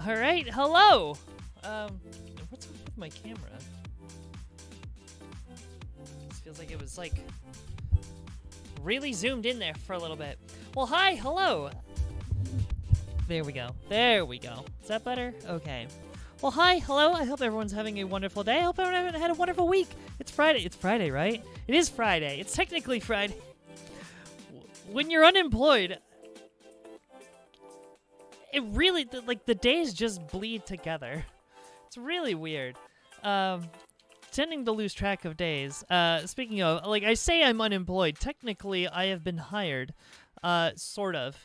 All right, hello. What's up with my camera? This feels like it was like really zoomed in there for a little bit. Well, hi, hello. There we go. There we go. Is that better? Okay. Well, hi, hello. I hope everyone's having a wonderful day. I hope everyone had a wonderful week. It's Friday. It's Friday, right? It is Friday. It's technically Friday. When you're unemployed, it really, like, the days just bleed together. It's really weird. Tending to lose track of days. Speaking of, like, I say I'm unemployed. Technically, I have been hired. Sort of.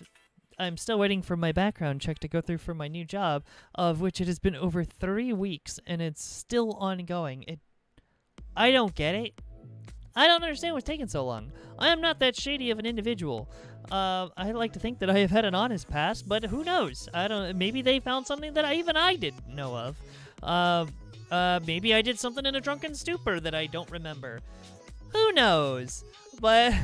I'm still waiting for my background check to go through for my new job, of which it has been over 3 weeks, and it's still ongoing. I don't get it. I don't understand what's taking so long. I am not that shady of an individual. I like to think that I have had an honest past, but who knows? I don't. Maybe they found something that I didn't know of. Maybe I did something in a drunken stupor that I don't remember. Who knows? But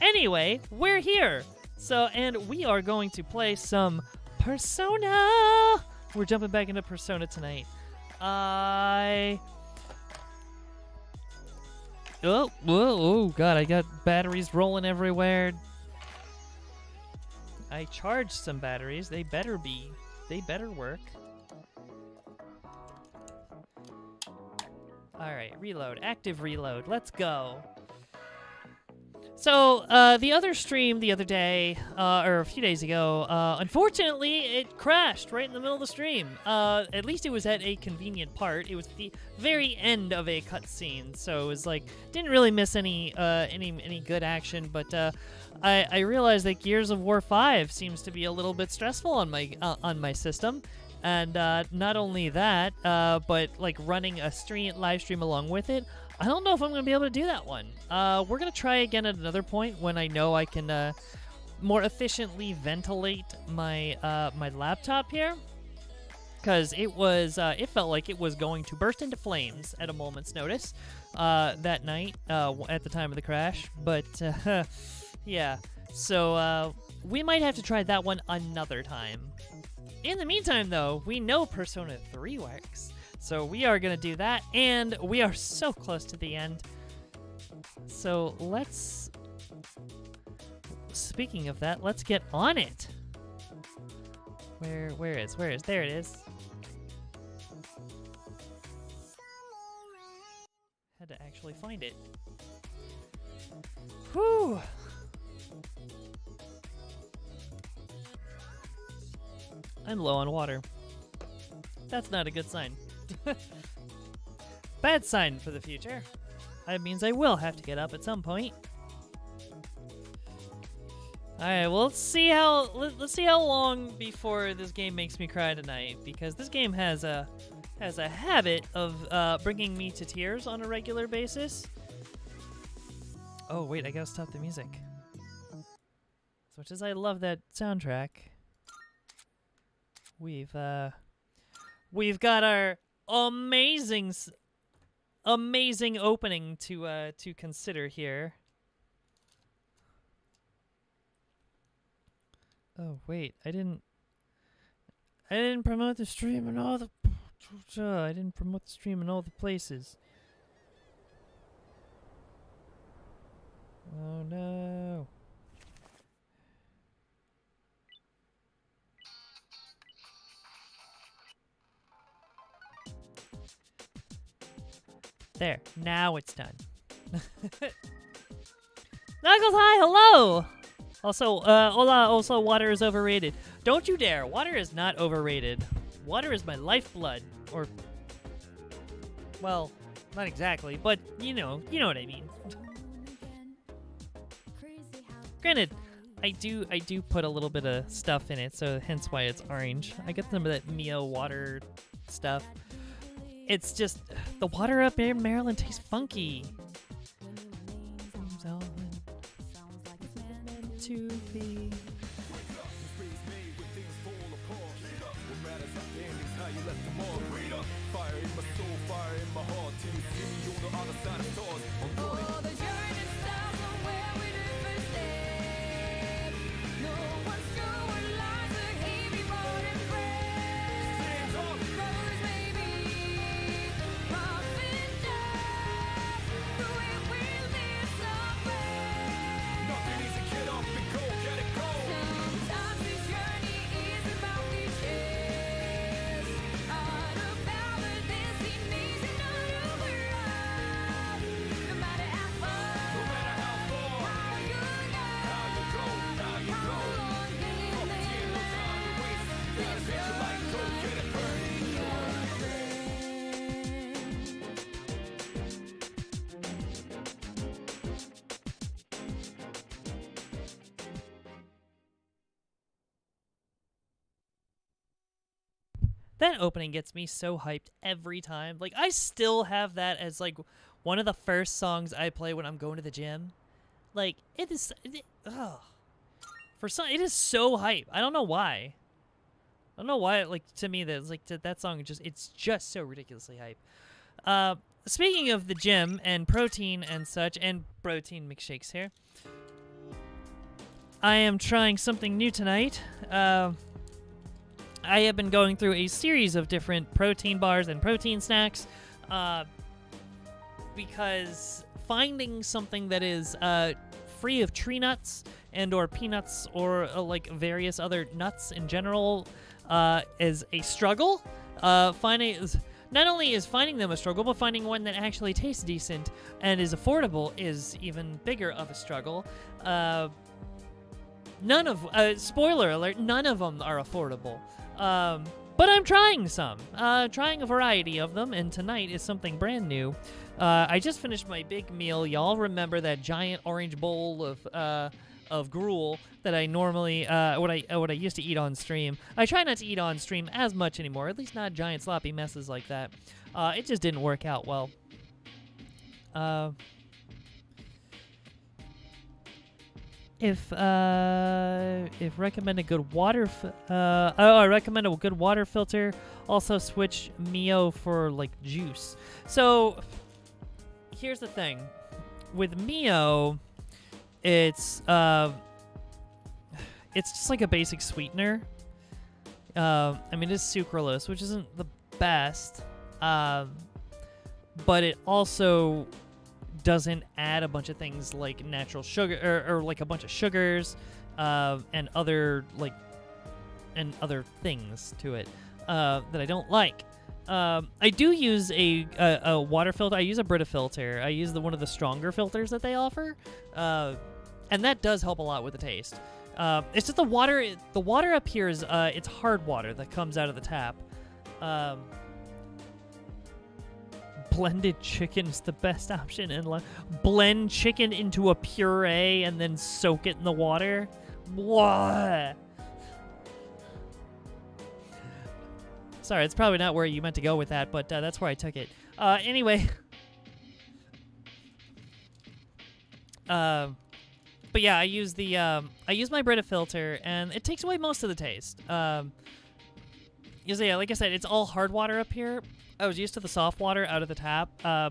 anyway, we're here. So, and we are going to play some Persona. We're jumping back into Persona tonight. Oh, God, I got batteries rolling everywhere. I charged some batteries. They better work. Alright, reload. Active reload. Let's go. So, the other stream the other day, or a few days ago, unfortunately, it crashed right in the middle of the stream. At least it was at a convenient part. It was the very end of a cutscene, so it was like, didn't really miss any good action, but, I realized that Gears of War 5 seems to be a little bit stressful on my system. And, not only that, but, like, running a live stream along with it, I don't know if I'm going to be able to do that one. We're going to try again at another point when I know I can more efficiently ventilate my my laptop here. Because it felt like it was going to burst into flames at a moment's notice that night at the time of the crash. But, yeah. So, we might have to try that one another time. In the meantime, though, we know Persona 3 works. So we are going to do that, and we are so close to the end. So speaking of that, let's get on it. Where is? There it is. Had to actually find it. Whew. I'm low on water. That's not a good sign. Bad sign for the future. That means I will have to get up at some point. Alright, well, let's see how long before this game makes me cry tonight, because this game has a habit of bringing me to tears on a regular basis. Oh wait, I gotta stop the music. As much as I love that soundtrack, we've got our amazing opening to consider here. Oh wait, I didn't promote the stream in all the places. Oh no. There, now it's done. Knuckles, hi, hello! Also, hola, also water is overrated. Don't you dare, water is not overrated. Water is my lifeblood, or, well, not exactly, but you know what I mean. Granted, I do put a little bit of stuff in it, so hence why it's orange. I get some of that Mio water stuff. It's just, the water up in Maryland tastes funky. To be. That opening gets me so hyped every time. Like, I still have that as, like, one of the first songs I play when I'm going to the gym. Like, it is... For some, it is so hype. I don't know why. I don't know why, like, to me, that song, it's just so ridiculously hype. Speaking of the gym and protein and such, and protein mixshakes here, I am trying something new tonight. I have been going through a series of different protein bars and protein snacks, because finding something that is free of tree nuts and or peanuts or like various other nuts in general is a struggle. Not only is finding them a struggle, but finding one that actually tastes decent and is affordable is even bigger of a struggle. Spoiler alert, none of them are affordable. But I'm trying some. Trying a variety of them, and tonight is something brand new. I just finished my big meal. Y'all remember that giant orange bowl of gruel that I normally what I used to eat on stream. I try not to eat on stream as much anymore, at least not giant sloppy messes like that. It just didn't work out well. If recommend a good water, I recommend a good water filter. Also switch Mio for like juice. So here's the thing, with Mio, it's just like a basic sweetener. I mean, it's sucralose, which isn't the best, but it also doesn't add a bunch of things like natural sugar or like a bunch of sugars and other things to it that I don't like. I do use a water filter. I use a Brita filter. I use one of the stronger filters that they offer, and that does help a lot with the taste. It's just the water. The water up here is it's hard water that comes out of the tap. Blended chicken is the best option, and blend chicken into a puree and then soak it in the water. What? Sorry, it's probably not where you meant to go with that, but that's where I took it. Anyway. But yeah, I use my Brita filter, and it takes away most of the taste. Yeah, like I said, it's all hard water up here. I was used to the soft water out of the tap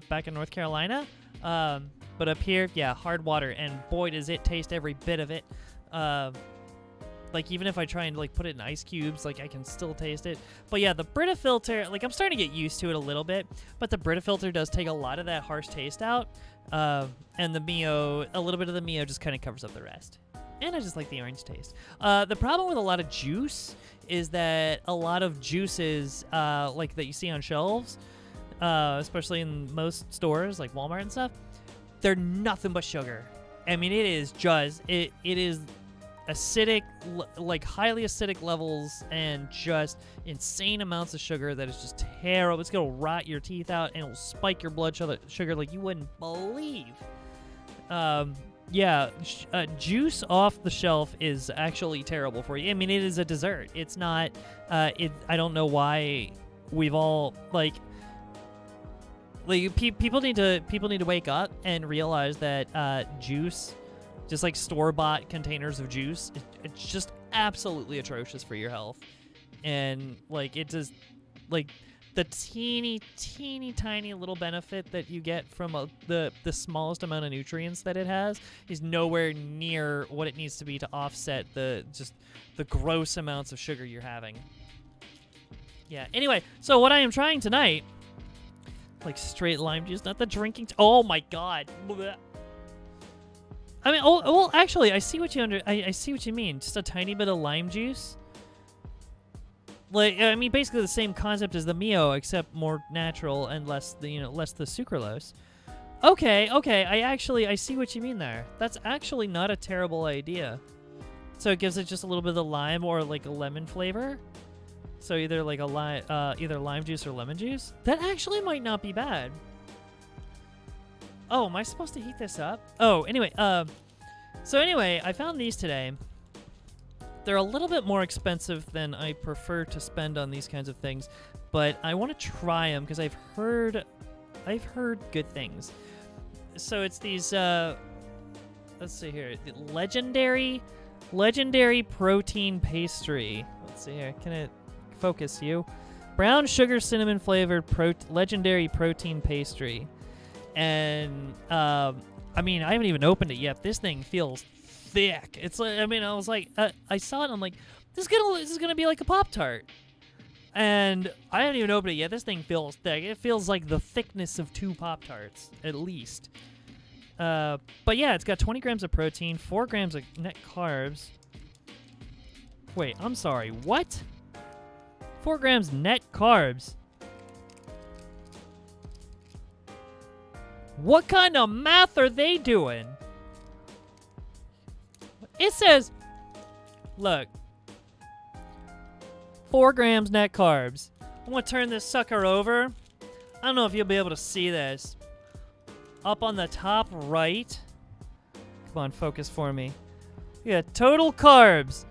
back in North Carolina, but up here, yeah, hard water, and boy, does it taste every bit of it. Like, even if I try and like put it in ice cubes, like I can still taste it. But yeah, the Brita filter, like I'm starting to get used to it a little bit, but the Brita filter does take a lot of that harsh taste out, and the Mio, a little bit of the Mio just kind of covers up the rest. And I just like the orange taste. The problem with a lot of juice is that a lot of juices, like that you see on shelves, especially in most stores like Walmart and stuff, they're nothing but sugar. I mean, it is just, it is acidic, like highly acidic levels, and just insane amounts of sugar that is just terrible. It's gonna rot your teeth out, and it'll spike your blood sugar like you wouldn't believe. Yeah, juice off the shelf is actually terrible for you. I mean, it is a dessert. It's not. I don't know why we've all people need to wake up and realize that juice, just like store-bought containers of juice, it's just absolutely atrocious for your health. And like it just like the teeny tiny little benefit that you get from the smallest amount of nutrients that it has is nowhere near what it needs to be to offset the gross amounts of sugar you're having. Yeah. Anyway, so what I am trying tonight, like straight lime juice, not the drinking. Oh my god. Blech. I mean, well, actually, I see what I see what you mean. Just a tiny bit of lime juice. Like, I mean, basically the same concept as the Mio, except more natural and less the sucralose. Okay, I see what you mean there. That's actually not a terrible idea. So it gives it just a little bit of the lime or like a lemon flavor. So either like either lime juice or lemon juice. That actually might not be bad. Oh, am I supposed to heat this up? Oh, anyway, so anyway, I found these today. They're a little bit more expensive than I prefer to spend on these kinds of things, but I want to try them because I've heard good things. So it's these let's see here, the legendary protein pastry. Let's see here. Can it focus you? Brown sugar cinnamon flavored legendary protein pastry. And I mean, I haven't even opened it yet. This thing feels thick. It's like, I mean, I was like, I saw it and I'm like, this is gonna be like a Pop-Tart. And I haven't even opened it yet. This thing feels thick. It feels like the thickness of 2 Pop-Tarts, at least. But yeah, it's got 20 grams of protein, 4 grams of net carbs. Wait, I'm sorry, what? 4 grams net carbs? What kind of math are they doing? It says, look, 4 grams net carbs. I'm going to turn this sucker over. I don't know if you'll be able to see this. Up on the top right. Come on, focus for me. Yeah, total carbs.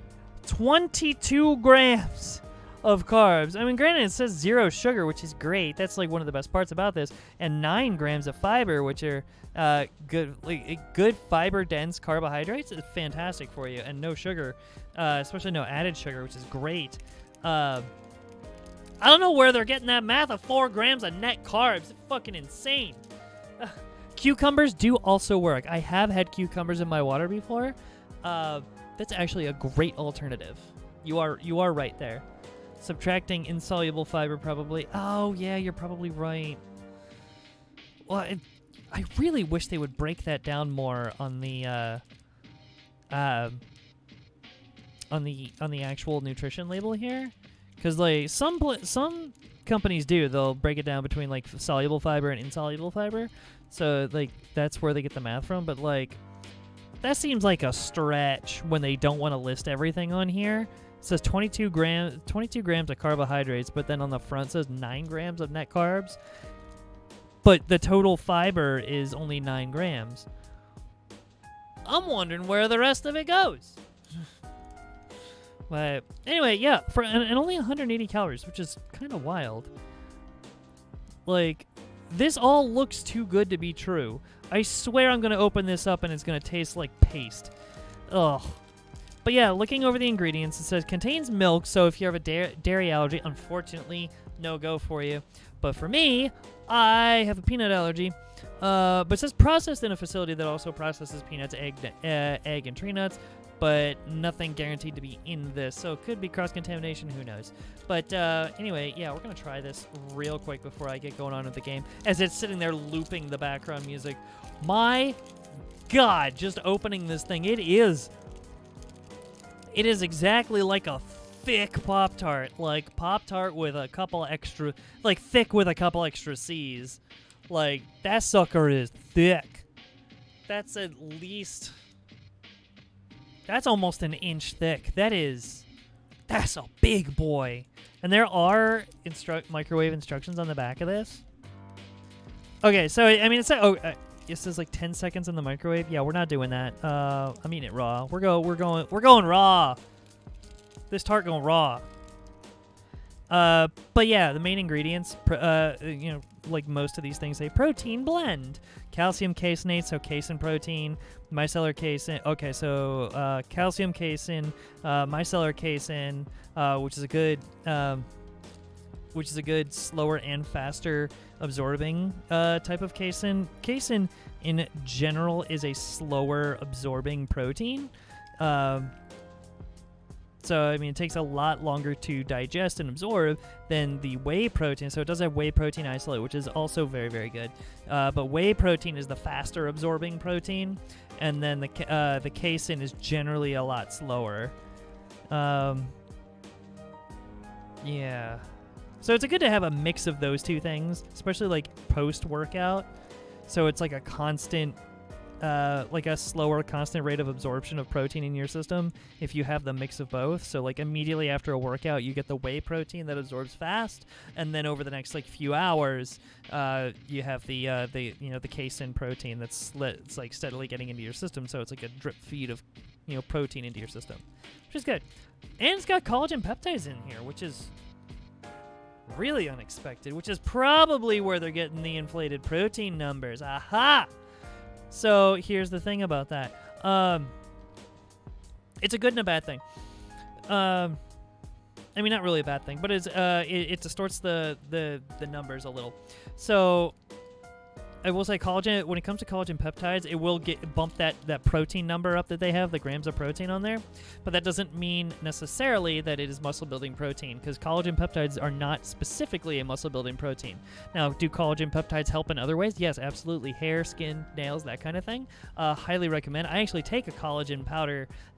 22 grams of carbs. I mean, granted, it says 0 sugar, which is great. That's like one of the best parts about this. And 9 grams of fiber, which are good fiber-dense carbohydrates. It's fantastic for you. And no sugar, especially no added sugar, which is great. I don't know where they're getting that math of 4 grams of net carbs. It's fucking insane. Cucumbers do also work. I have had cucumbers in my water before. That's actually a great alternative. You are right there. Subtracting insoluble fiber probably. Oh yeah, you're probably right. Well, I really wish they would break that down more on the actual nutrition label here, because like some companies do. They'll break it down between like soluble fiber and insoluble fiber. So like that's where they get the math from. But like that seems like a stretch when they don't want to list everything on here. It says 22 grams of carbohydrates, but then on the front says 9 grams of net carbs. But the total fiber is only 9 grams. I'm wondering where the rest of it goes. But anyway, yeah, and only 180 calories, which is kind of wild. Like, this all looks too good to be true. I swear I'm going to open this up and it's going to taste like paste. Ugh. But yeah, looking over the ingredients, it says contains milk, so if you have a dairy allergy, unfortunately, no go for you. But for me, I have a peanut allergy. But it says processed in a facility that also processes peanuts, egg, and tree nuts, but nothing guaranteed to be in this. So it could be cross-contamination, who knows. But anyway, yeah, we're going to try this real quick before I get going on with the game, as it's sitting there looping the background music. My God, just opening this thing, it is exactly like a thick Pop-Tart. Like Pop-Tart with a couple extra, like thick with a couple extra C's. Like, that sucker is thick. That's at least, that's almost an inch thick. That's a big boy. And there are microwave instructions on the back of this. Okay, so, I mean, it says like 10 seconds in the microwave. Yeah, we're not doing that. I'm eating it raw. We're going raw. This tart going raw. But yeah, the main ingredients, like most of these things say protein blend, calcium caseinate, so casein protein, micellar casein. Okay, so calcium casein, micellar casein, which is a good slower and faster absorbing type of casein. Casein in general is a slower absorbing protein. So, I mean, it takes a lot longer to digest and absorb than the whey protein. So it does have whey protein isolate, which is also very, very good. But whey protein is the faster absorbing protein. And then the casein is generally a lot slower. Yeah. So it's good to have a mix of those two things, especially like post-workout. So it's like a constant like a slower constant rate of absorption of protein in your system if you have the mix of both. So like immediately after a workout, you get the whey protein that absorbs fast, and then over the next like few hours, you have the the casein protein it's like steadily getting into your system. So it's like a drip feed of protein into your system, which is good. And it's got collagen peptides in here, which is really unexpected, which is probably where they're getting the inflated protein numbers. Aha! So here's the thing about that. It's a good and a bad thing. I mean, not really a bad thing, but it distorts the numbers a little. So I will say collagen, when it comes to collagen peptides, it will bump that protein number up that they have, the grams of protein on there. But that doesn't mean necessarily that it is muscle-building protein, because collagen peptides are not specifically a muscle-building protein. Now, do collagen peptides help in other ways? Yes, absolutely. Hair, skin, nails, that kind of thing. Highly recommend. I actually take a collagen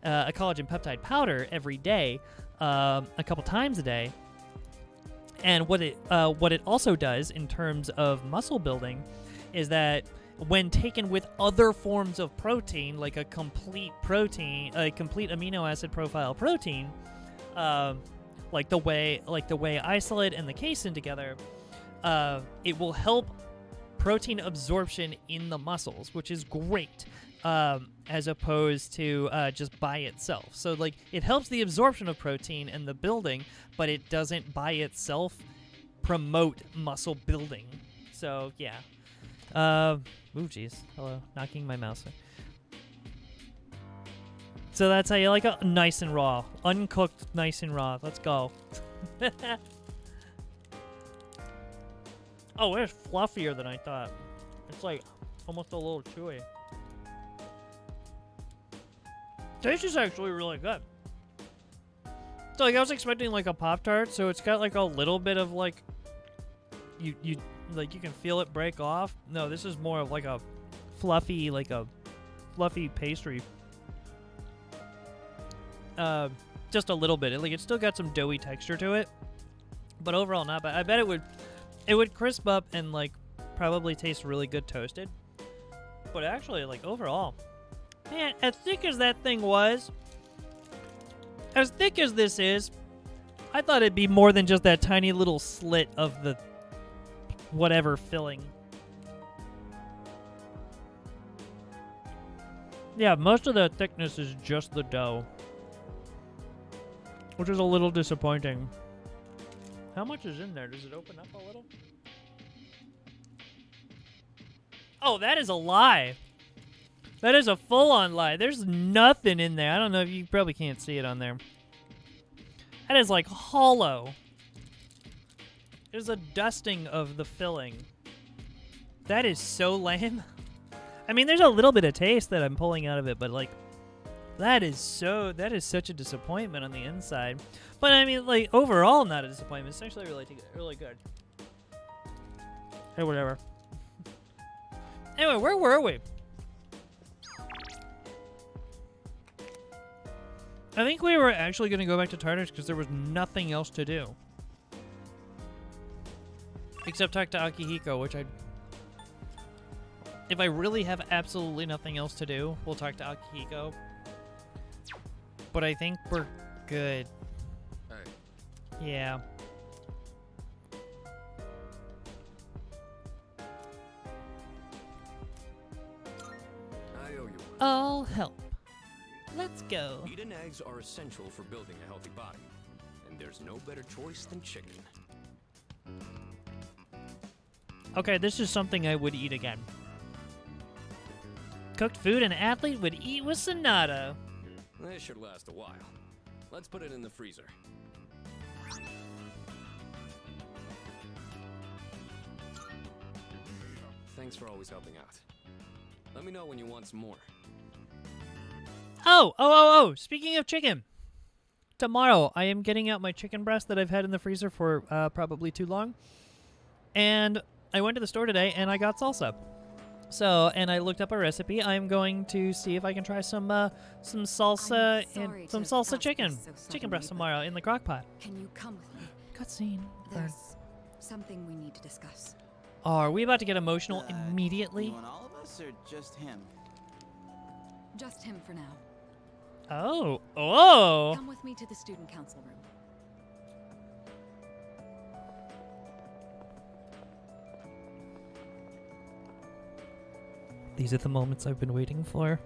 peptide powder every day, a couple times a day. And what it also does in terms of muscle building is that when taken with other forms of protein, like a complete amino acid profile protein, like the whey isolate and the casein together, it will help protein absorption in the muscles, which is great, as opposed to just by itself. So like it helps the absorption of protein and the building, but it doesn't by itself promote muscle building. So yeah. Jeez. Hello. Knocking my mouse. So that's how you like it? Nice and raw. Uncooked, nice and raw. Let's go. Oh, it's fluffier than I thought. It's like almost a little chewy. Taste is actually really good. So like I was expecting like a Pop-Tart, so it's got like a little bit of like you can feel it break off. No, this is more of like a fluffy pastry. Just a little bit. It's still got some doughy texture to it, but overall not bad. I bet it would crisp up and like probably taste really good toasted. But actually, like overall, man, as thick as that thing was, as thick as this is, I thought it'd be more than just that tiny little slit of the whatever filling. Yeah, most of the thickness is just the dough, which is a little disappointing. How much is in there? Does it open up a little? Oh, that is a lie. That is a full-on lie. There's nothing in there. I don't know if you probably can't see it on there. That is like hollow. There's a dusting of the filling. That is so lame. I mean, there's a little bit of taste that I'm pulling out of it, but like, that is such a disappointment on the inside. But I mean, like, overall, not a disappointment. It's actually really good. Hey, whatever. Anyway, where were we? I think we were actually going to go back to Tartarus because there was nothing else to do. Except talk to Akihiko, which if I really have absolutely nothing else to do, we'll talk to Akihiko. But I think we're good. Hey. Yeah. I owe you one. I'll help. Let's go. Meat and eggs are essential for building a healthy body, and there's no better choice than chicken. Okay, this is something I would eat again. Cooked food an athlete would eat with Sonata. This should last a while. Let's put it in the freezer. Thanks for always helping out. Let me know when you want some more. Oh! Speaking of chicken. Tomorrow, I am getting out my chicken breast that I've had in the freezer for probably too long. And I went to the store today and I got salsa. So, and I looked up a recipe. I'm going to see if I can try some salsa and some salsa chicken breast tomorrow in the crock pot. Can you come with me? Cutscene. There's something we need to discuss. Oh, are we about to get emotional immediately? You want all of us or just him? Just him for now. Oh. Oh. Come with me to the student council room. These are the moments I've been waiting for.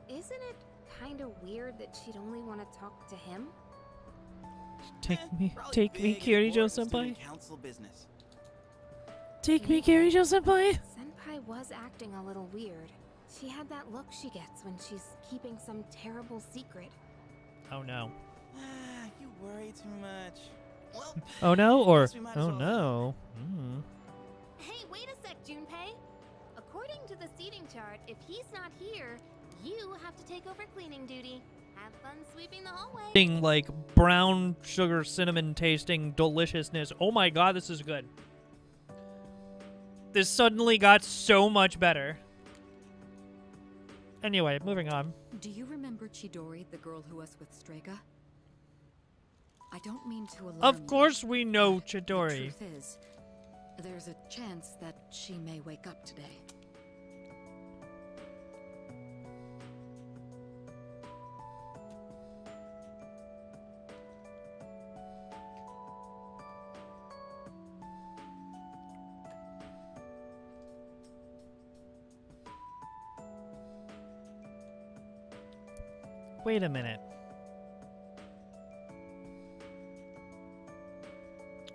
Isn't it kind of weird that she'd only want to talk to him? Take me, Probably Kirijo student senpai. council business. Take me, Kirijo senpai. Senpai was acting a little weird. She had that look she gets when she's keeping some terrible secret. Oh no. You worry too much. Well, Oh no, or guess we might as oh well- no. Hey, wait a sec, Junpei. According to the seating chart, if he's not here, you have to take over cleaning duty. Have fun sweeping the hallway. Being like brown sugar cinnamon tasting deliciousness. Oh my god, this is good. This suddenly got so much better. Anyway, moving on. Do you remember Chidori, the girl who was with Strega? I don't mean to alarm Of you, course we know but Chidori. The truth is, there's a chance that she may wake up today. Wait a minute.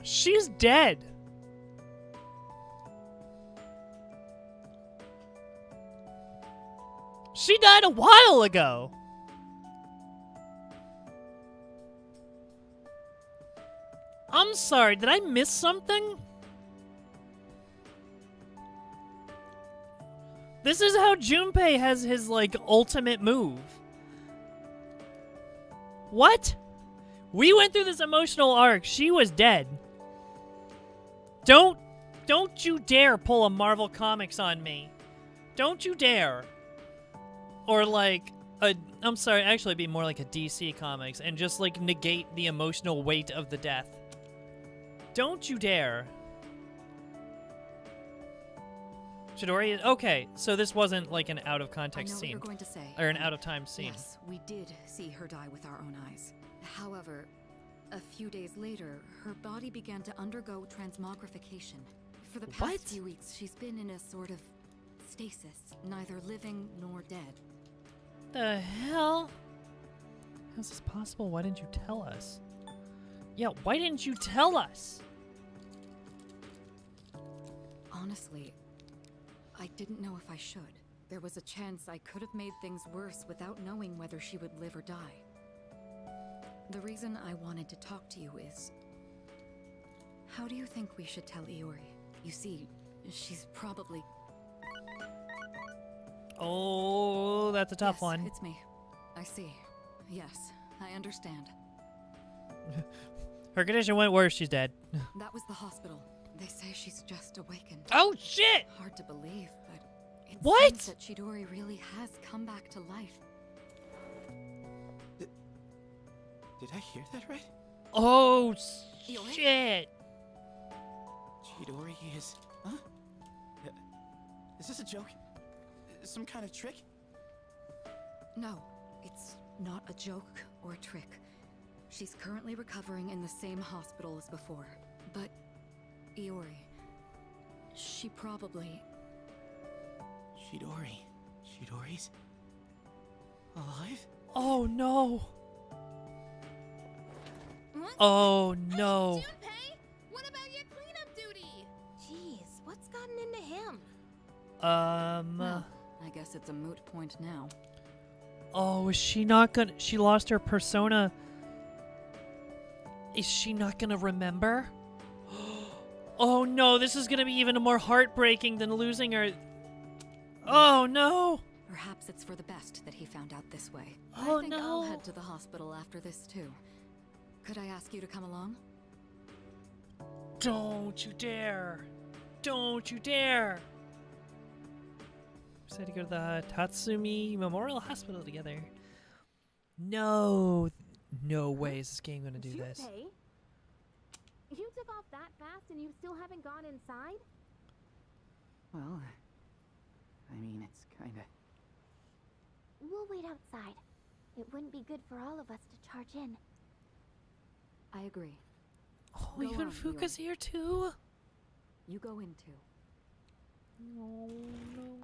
She's dead. She died a while ago. I'm sorry, did I miss something? This is how Junpei has his, like, ultimate move. What? We went through this emotional arc. She was dead. Don't you dare pull a Marvel Comics on me. Don't you dare. Or like I'm sorry, actually it'd be more like a DC Comics and just like negate the emotional weight of the death. Don't you dare. Chidori, okay, so this wasn't like an out of I context know what scene. you're going to say. Or an out of time scene. Yes, we did see her die with our own eyes. However, a few days later, her body began to undergo transmogrification. For the past What? few weeks, she's been in a sort of stasis, neither living nor dead. The hell? How's this possible? Why didn't you tell us? Yeah, why didn't you tell us? Honestly, I didn't know if I should. There was a chance I could have made things worse without knowing whether she would live or die. The reason I wanted to talk to you is... How do you think we should tell Iori? You see, she's probably... Oh, that's a tough Yes, one. it's me. I see. Yes, I understand. Her condition went worse. She's dead. That was the hospital. They say she's just awakened. Oh, shit! Hard to believe, but it What? seems that Chidori really has come back to life. Did I hear that right? Oh, Iori? shit! Chidori is... Huh? Is this a joke? Some kind of trick? No, it's not a joke or a trick. She's currently recovering in the same hospital as before. But Iori, she probably... Chidori. Chidori's... alive? Oh, no. What? Oh, no. Junpei, what about your cleanup duty? Jeez, what's gotten into him? Well, I guess it's a moot point now. Oh, is she not gonna... She lost her persona. Is she not gonna remember? Oh, no, this is gonna be even more heartbreaking than losing her... Oh, no! Perhaps it's for the best that he found out this way. Oh, I think I'll no. head to the hospital after this, too. Could I ask you to come along? Don't you dare! Don't you dare! We decided to go to the Tatsumi Memorial Hospital together. No. No way is this game gonna do this. Junpei? You took off that fast and you still haven't gone inside? Well, I mean, it's kind wait outside. It wouldn't be good for all of us to charge in. I agree. Oh, Go even on, Fuka's Iori. here too? You go in too. No, no.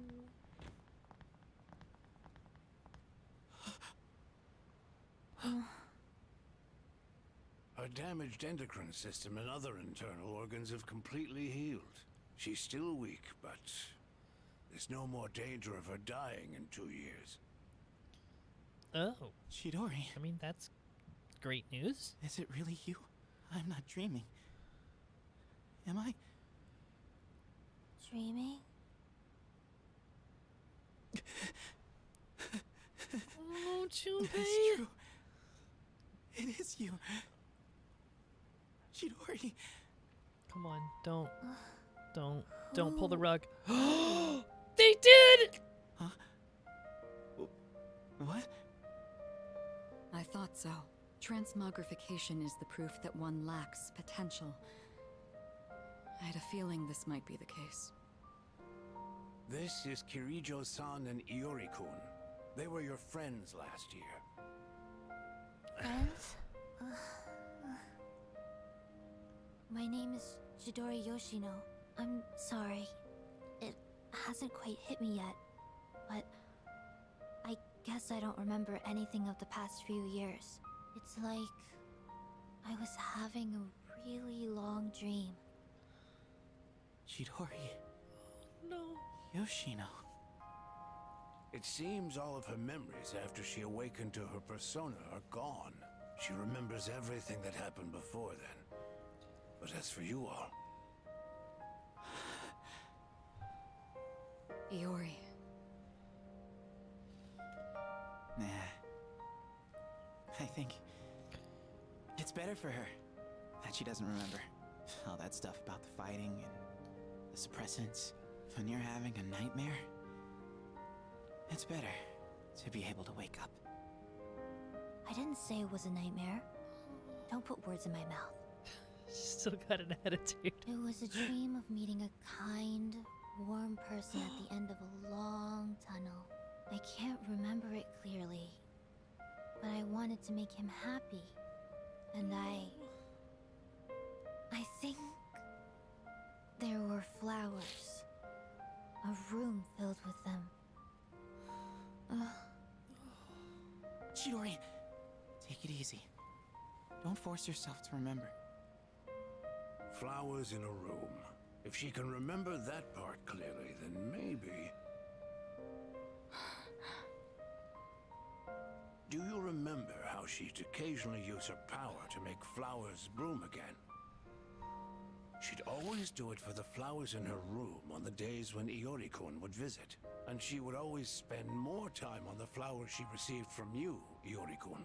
Her damaged endocrine system and other internal organs have completely healed. She's still weak, but there's no more danger of her dying in 2 years. Oh, Chidori, I mean, that's great news. is it really you? I'm not dreaming. Am I? Dreaming? Oh, It's Junpei. true. It is you. Chidori. Come on, don't pull the rug. They did! Huh? What? I thought so. Transmogrification is the proof that one lacks potential. I had a feeling this might be the case. This is Kirijo-san and Iori-kun. They were your friends last year. Friends? My name is Chidori Yoshino. I'm sorry. It hasn't quite hit me yet, but I guess I don't remember anything of the past few years. It's like I was having a really long dream. Chidori. No. Yoshino. It seems all of her memories after she awakened to her persona are gone. She remembers everything that happened before then. But as for you all, Iori. Nah. I think it's better for her that she doesn't remember all that stuff about the fighting and the suppressants. When you're having a nightmare, it's better to be able to wake up. I didn't say it was a nightmare. Don't put words in my mouth. Still got an attitude. It was a dream of meeting a kind, warm person at the end of a long tunnel. I can't remember it clearly, but I wanted to make him happy. And I think there were flowers. A room filled with them. Chidori, take it easy. Don't force yourself to remember. flowers in a room. If she can remember that part clearly, then maybe... Do you remember how she'd occasionally use her power to make flowers bloom again? She'd always do it for the flowers in her room on the days when Iori-kun would visit. And she would always spend more time on the flowers she received from you, Iori-kun.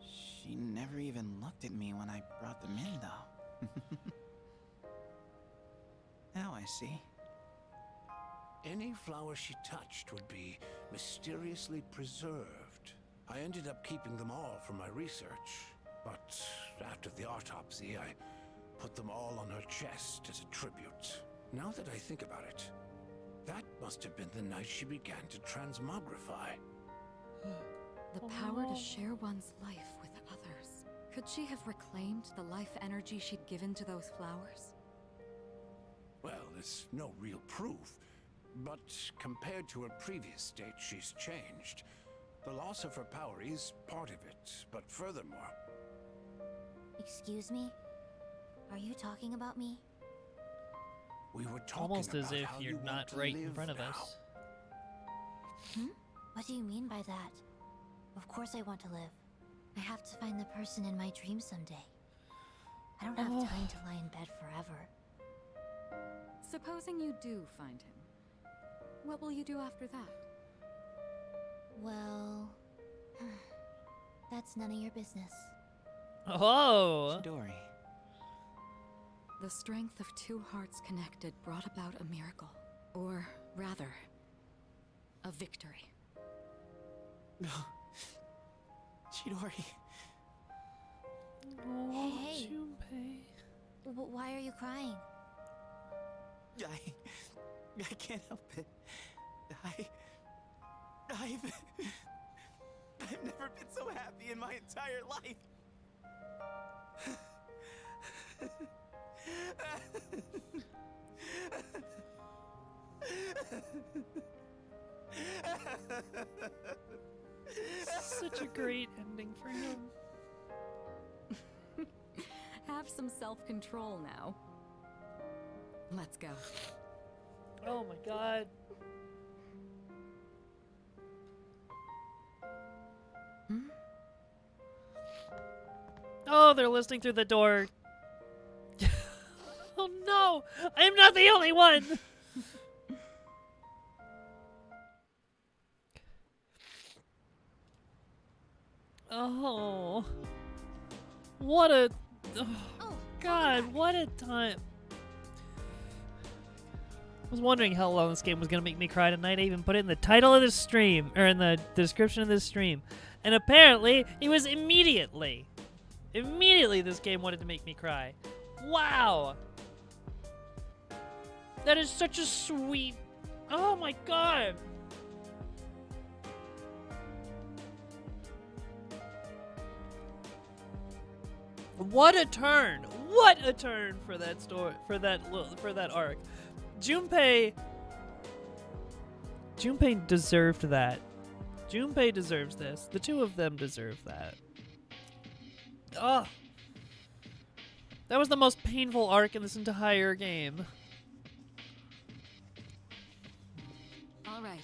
She never even looked at me when I brought them in, though. Now I see. Any flower she touched would be mysteriously preserved. I ended up keeping them all for my research, but after the autopsy, I put them all on her chest as a tribute. Now that I think about it, that must have been the night she began to transmogrify. The power to share one's life with others. Could she have reclaimed the life energy she'd given to those flowers? Well, there's no real proof, but compared to her previous state, she's changed. The loss of her power is part of it, but furthermore... Excuse me? Are you talking about me? We were talking Almost as about if how you're you want not to right in live front of now. us. What do you mean by that? Of course I want to live. I have to find the person in my dreams someday. I don't have time to lie in bed forever. Supposing you do find him, what will you do after that? Well... that's none of your business. Oh! Chidori. The strength of two hearts connected brought about a miracle. Or rather, a victory. No. Chidori. Oh, Hey. Junpei. Why are you crying? I can't help it. I've never been so happy in my entire life. Such a great ending for him. Have some self-control now. Let's go. Oh my god. Oh, they're listening through the door. Oh no! I'm not the only one! Oh. What a... Oh, God, what a time. I was wondering how long this game was going to make me cry tonight. I even put it in the title of this stream, or in the description of this stream. And apparently, it was immediately. Immediately this game wanted to make me cry. Wow! That is such a sweet... Oh my god! What a turn! What a turn for that story, for that arc. Junpei deserved that. Junpei deserves this. The two of them deserve that. Ugh. That was the most painful arc in this entire game. All right.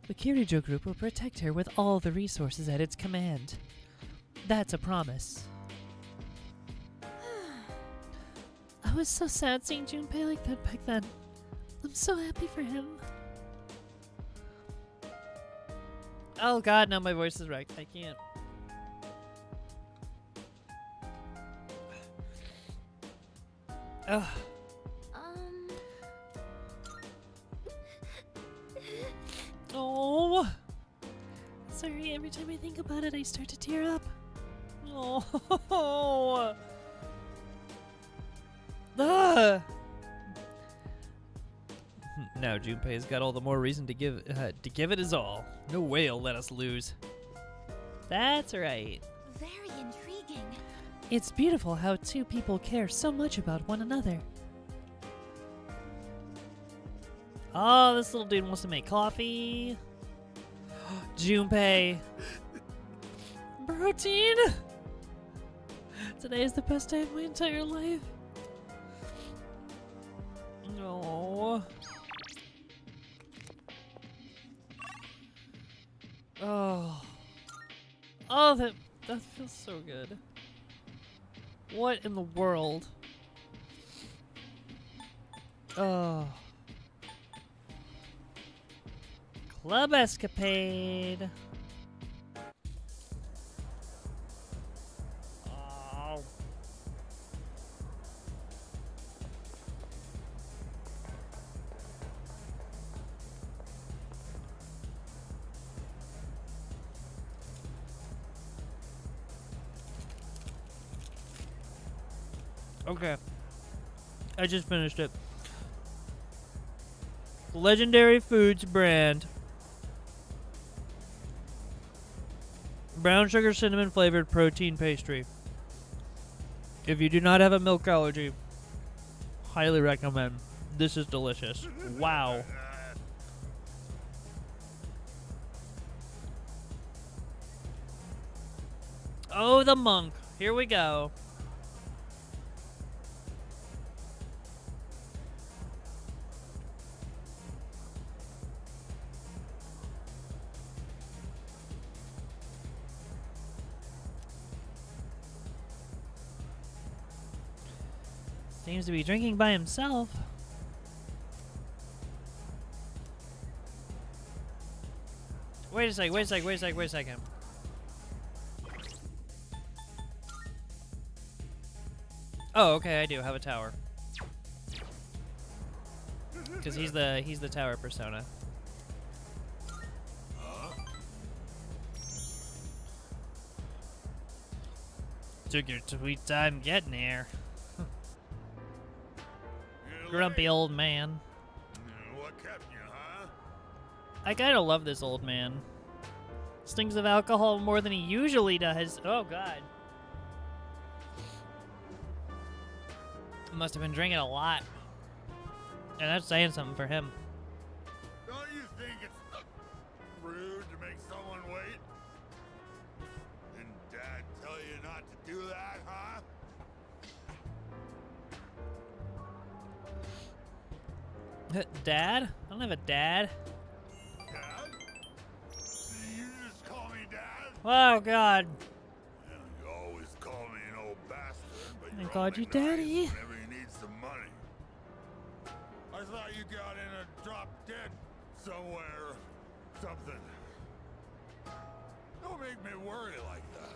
The Kirijo group will protect her with all the resources at its command. That's a promise. I was so sad seeing Junpei like that back then. I'm so happy for him. Oh god, now my voice is wrecked. I can't. Ugh. Oh. Sorry, every time I think about it, I start to tear up. Oh. Now Junpei's got all the more reason to give it his all. No way he'll let us lose. That's right. Very intriguing. It's beautiful how two people care so much about one another. Oh, this little dude wants to make coffee. Junpei. Protein. Today is the best day of my entire life. No. Oh. Oh, that feels so good. What in the world? Oh. Club escapade. Oh. Okay. I just finished it. Legendary Foods brand. Brown sugar cinnamon flavored protein pastry. If you do not have a milk allergy, highly recommend. This is delicious. Wow. Oh, the monk. Here we go. Seems to be drinking by himself. Wait a second. Oh, okay, I do have a tower. Because he's the tower persona. Took your sweet time getting here. Grumpy old man. What kept you, huh? I kind of love this old man. Stinks of alcohol more than he usually does. Oh, God. Must have been drinking a lot. And that's saying something for him. Don't you think it's rude to make someone wait? Didn't Dad tell you not to do that, huh? Dad? I don't have a dad. Dad? You just call me Dad? Oh, God. Yeah, you always call me an old bastard, but I you're called only you Daddy. nice whenever you need some money. I thought you got in a drop dead somewhere, something. Don't make me worry like that.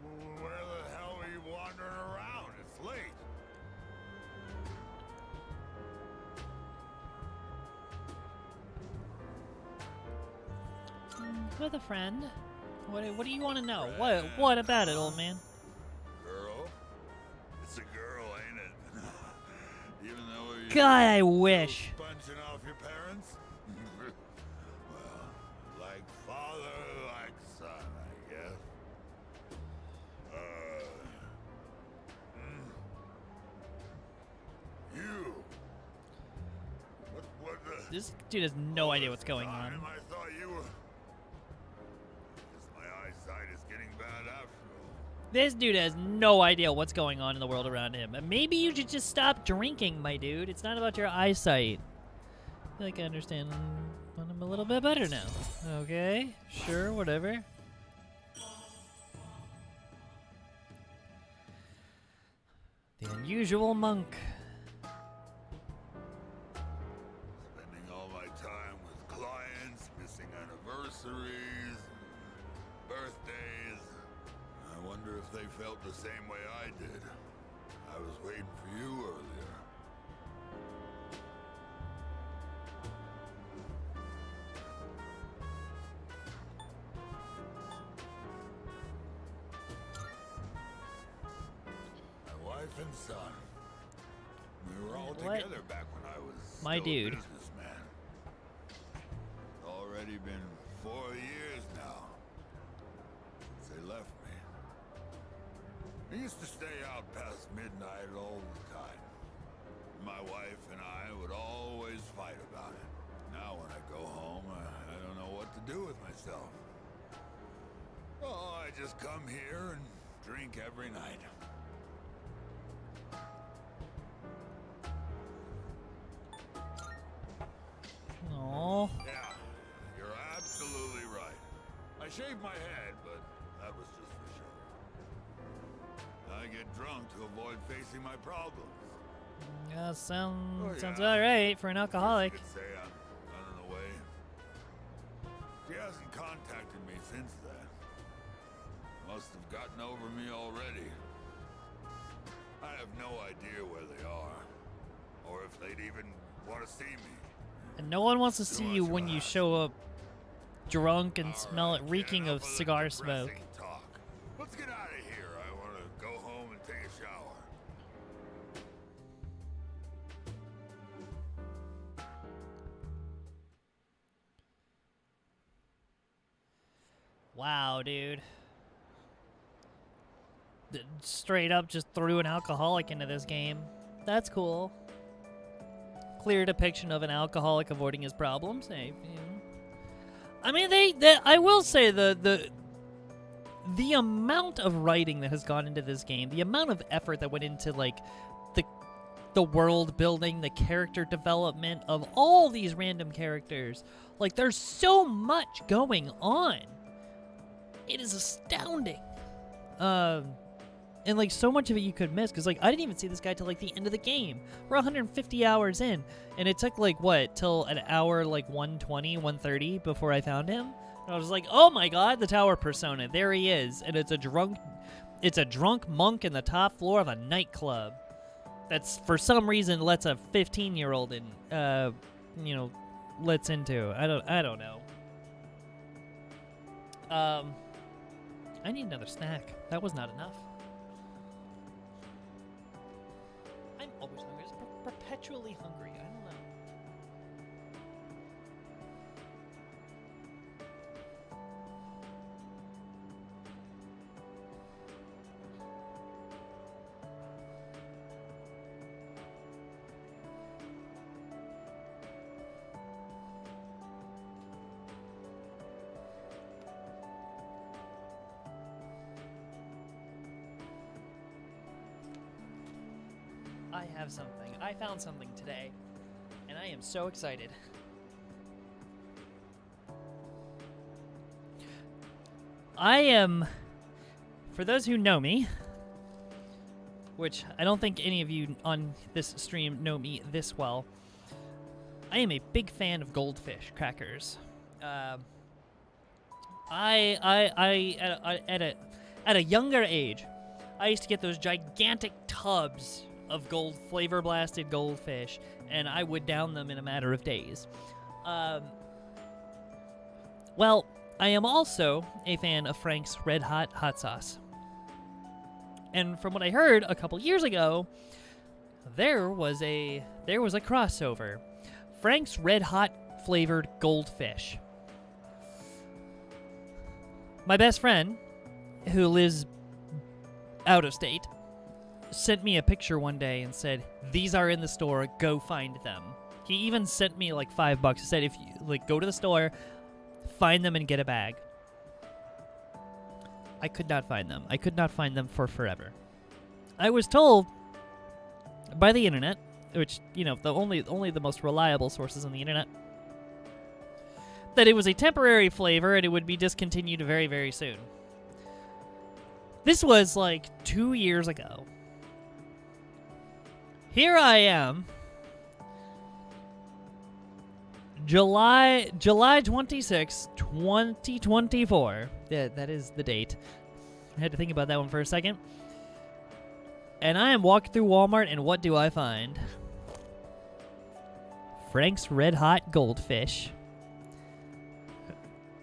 Where the hell are you wandering around? It's late. With a friend. What do you want to know? What about it, old man? Girl? It's a girl, ain't it? Even though you God, I wish. bunching off your parents? Well, like father, like son, I guess. You. What the? This dude has no idea what's going on. Time I thought you were. Guess my eyesight is getting bad after all. This dude has no idea what's going on in the world around him. And maybe you should just stop drinking, my dude. It's not about your eyesight. I feel like I understand him a little bit better now. Okay, sure, whatever. The unusual monk. Spending all my time with clients, missing anniversaries, birthdays. I wonder if they felt the same way I did. I was waiting for you earlier. My wife and son. We were all What? together back when I was My still a dude. businessman. Already been 4 years now since they left me. I used to stay out past midnight all the time. My wife and I would always fight about it. Now when I go home, I don't know what to do with myself. Oh, I just come here and drink every night. Aww. Yeah, you're absolutely right. I shaved my head, but that was just for show. I get drunk to avoid facing my problems. Yeah, sounds yeah. about right for an alcoholic. You could say I'm running away. She hasn't contacted me since then. Must have gotten over me already. I have no idea where they are, or if they'd even want to see me. And no one wants to see Too you much when of a you hassle. show up drunk and All smell it right, reeking enough of the cigar smoke. depressing talk. Let's get out of here. I want to go home and take a shower. Wow, dude. Straight up just threw an alcoholic into this game. That's cool. Clear depiction of an alcoholic avoiding his problems. Hey, you know. I mean, I will say the amount of writing that has gone into this game, the amount of effort that went into like the world building, the character development of all these random characters. Like, there's so much going on. It is astounding. And like so much of it you could miss because like I didn't even see this guy till like the end of the game. We're 150 hours in, and it took like what till an hour like 120, 130 before I found him. And I was like, oh my god, the tower persona, there he is, and it's a drunk monk in the top floor of a nightclub. That's for some reason lets a 15-year-old in, lets into. I don't know. I need another snack. That was not enough. I'm always hungry. Just perpetually hungry. I don't know. I have something. I found something today, and I am so excited. I am, for those who know me, which I don't think any of you on this stream know me this well, I am a big fan of goldfish crackers. At a younger age, I used to get those gigantic tubs of flavor blasted goldfish, and I would down them in a matter of days. Well, I am also a fan of Frank's Red Hot hot sauce. And from what I heard a couple years ago, there was a crossover. Frank's Red Hot flavored goldfish. My best friend, who lives out of state, sent me a picture one day and said, "These are in the store, go find them." He even sent me like $5. He said, "If you go to the store, find them and get a bag." I could not find them. I could not find them for forever. I was told by the internet, which, the only the most reliable sources on the internet, that it was a temporary flavor and it would be discontinued very, very soon. This was like 2 years ago. Here I am, July 26, 2024. Yeah, that is the date. I had to think about that one for a second. And I am walking through Walmart, and what do I find? Frank's Red Hot Goldfish.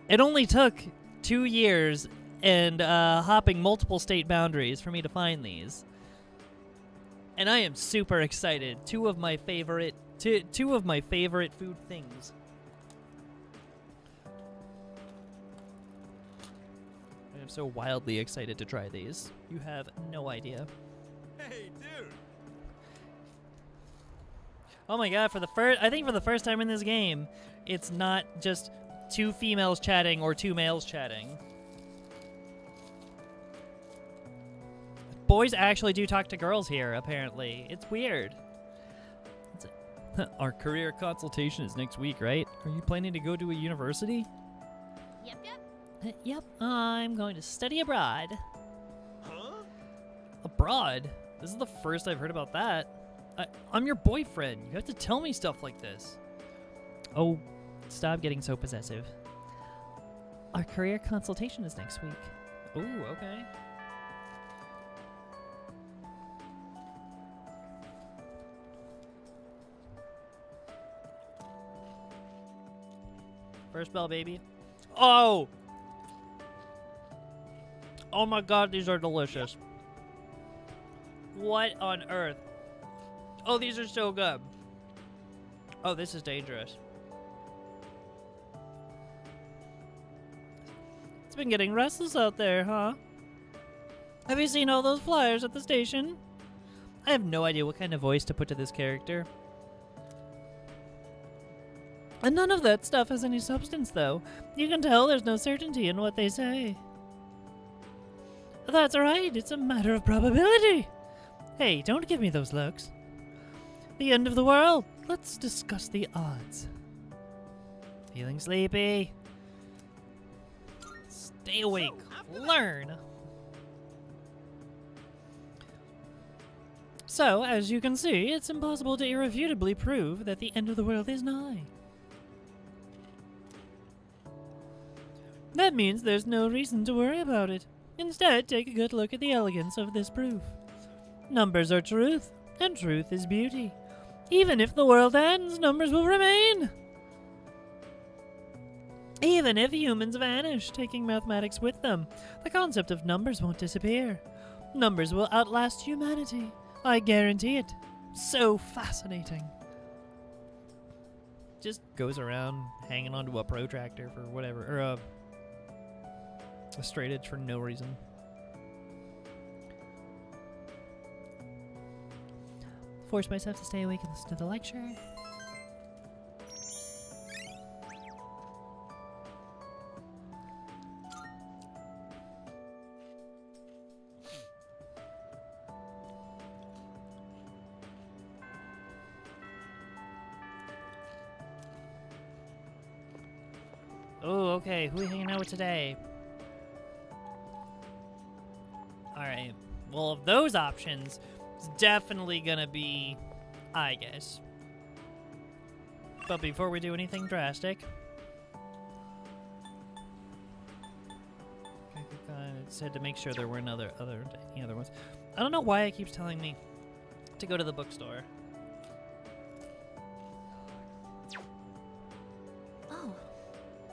It only took 2 years and hopping multiple state boundaries for me to find these. And I am super excited. Two of my favorite food things. I am so wildly excited to try these. You have no idea. Hey, dude! Oh my god, I think for the first time in this game, it's not just 2 females chatting or 2 males chatting. Boys actually do talk to girls here, apparently. It's weird. Our career consultation is next week, right? Are you planning to go to a university? Yep. Yep, I'm going to study abroad. Huh? Abroad? This is the first I've heard about that. I'm your boyfriend. You have to tell me stuff like this. Oh, stop getting so possessive. Our career consultation is next week. Ooh, okay. First bell, baby. Oh! Oh my god, these are delicious. What on earth? Oh, these are so good. Oh, this is dangerous. It's been getting restless out there, huh? Have you seen all those flyers at the station? I have no idea what kind of voice to put to this character. And none of that stuff has any substance, though. You can tell there's no certainty in what they say. That's right, it's a matter of probability. Hey, don't give me those looks. The end of the world. Let's discuss the odds. Feeling sleepy? Stay awake. Learn. So, as you can see, it's impossible to irrefutably prove that the end of the world is nigh. That means there's no reason to worry about it. Instead, take a good look at the elegance of this proof. Numbers are truth, and truth is beauty. Even if the world ends, numbers will remain. Even if humans vanish, taking mathematics with them, the concept of numbers won't disappear. Numbers will outlast humanity. I guarantee it. So fascinating. Just goes around hanging onto a protractor for whatever, or a straight edge for no reason. Force myself to stay awake and listen to the lecture. Oh, okay. Who are we hanging out with today? Alright. Well, of those options, it's definitely gonna be I guess. But before we do anything drastic, I said to make sure there weren't any other ones. I don't know why it keeps telling me to go to the bookstore.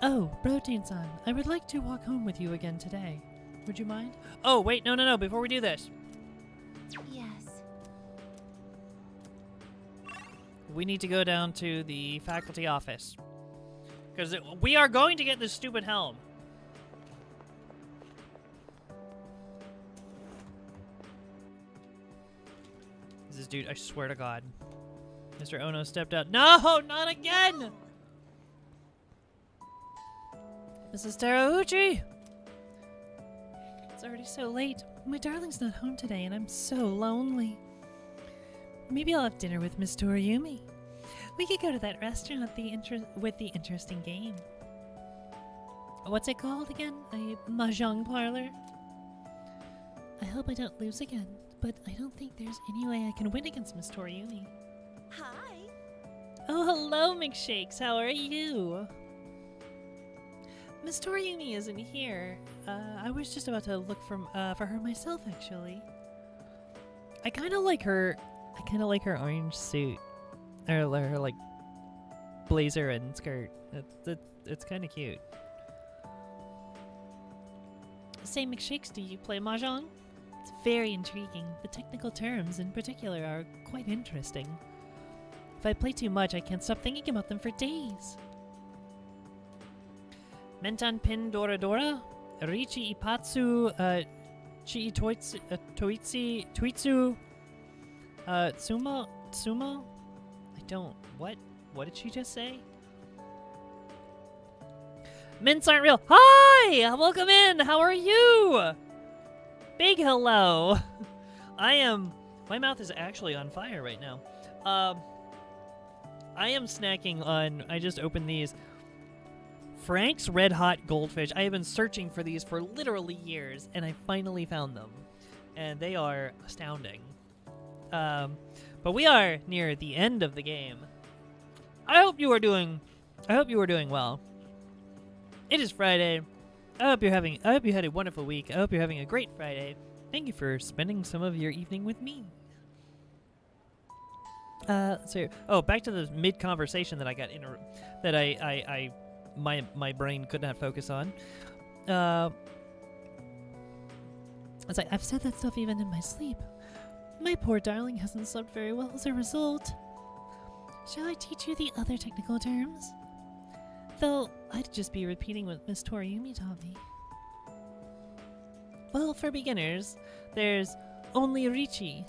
Oh, Protein-san, I would like to walk home with you again today. Would you mind? Oh, wait, no, before we do this. Yes. We need to go down to the faculty office. Because we are going to get this stupid helm. This dude, I swear to God. Mr. Ono stepped out. No, not again! Mrs. Terauchi! It's already so late. My darling's not home today, and I'm so lonely. Maybe I'll have dinner with Miss Toriumi. We could go to that restaurant with the interesting game. What's it called again? A mahjong parlor? I hope I don't lose again, but I don't think there's any way I can win against Miss Toriumi. Hi. Oh, hello, McShakes. How are you? Miss Toriumi isn't here. I was just about to look for her myself, actually. I kind of like her orange suit, or her like blazer and skirt. It's kind of cute. Say, McShakes, do you play mahjong? It's very intriguing. The technical terms, in particular, are quite interesting. If I play too much, I can't stop thinking about them for days. Mentan Pin Dora Dora, Richi Ipatsu, Chi Toitsi, Tuitsu, Sumo? I don't, what? What did she just say? Mints aren't real. Hi! Welcome in! How are you? Big hello! My mouth is actually on fire right now. I am snacking on, I just opened these Frank's Red Hot Goldfish. I have been searching for these for literally years, and I finally found them. And they are astounding. But we are near the end of the game. I hope you are doing well. It is Friday. I hope you had a wonderful week. I hope you're having a great Friday. Thank you for spending some of your evening with me. Back to the mid-conversation that I got my brain could not focus on. It's like, I've said that stuff even in my sleep. My poor darling hasn't slept very well as a result. Shall I teach you the other technical terms? Though, I'd just be repeating what Miss Toriumi taught me. Well, for beginners, there's only Riichi.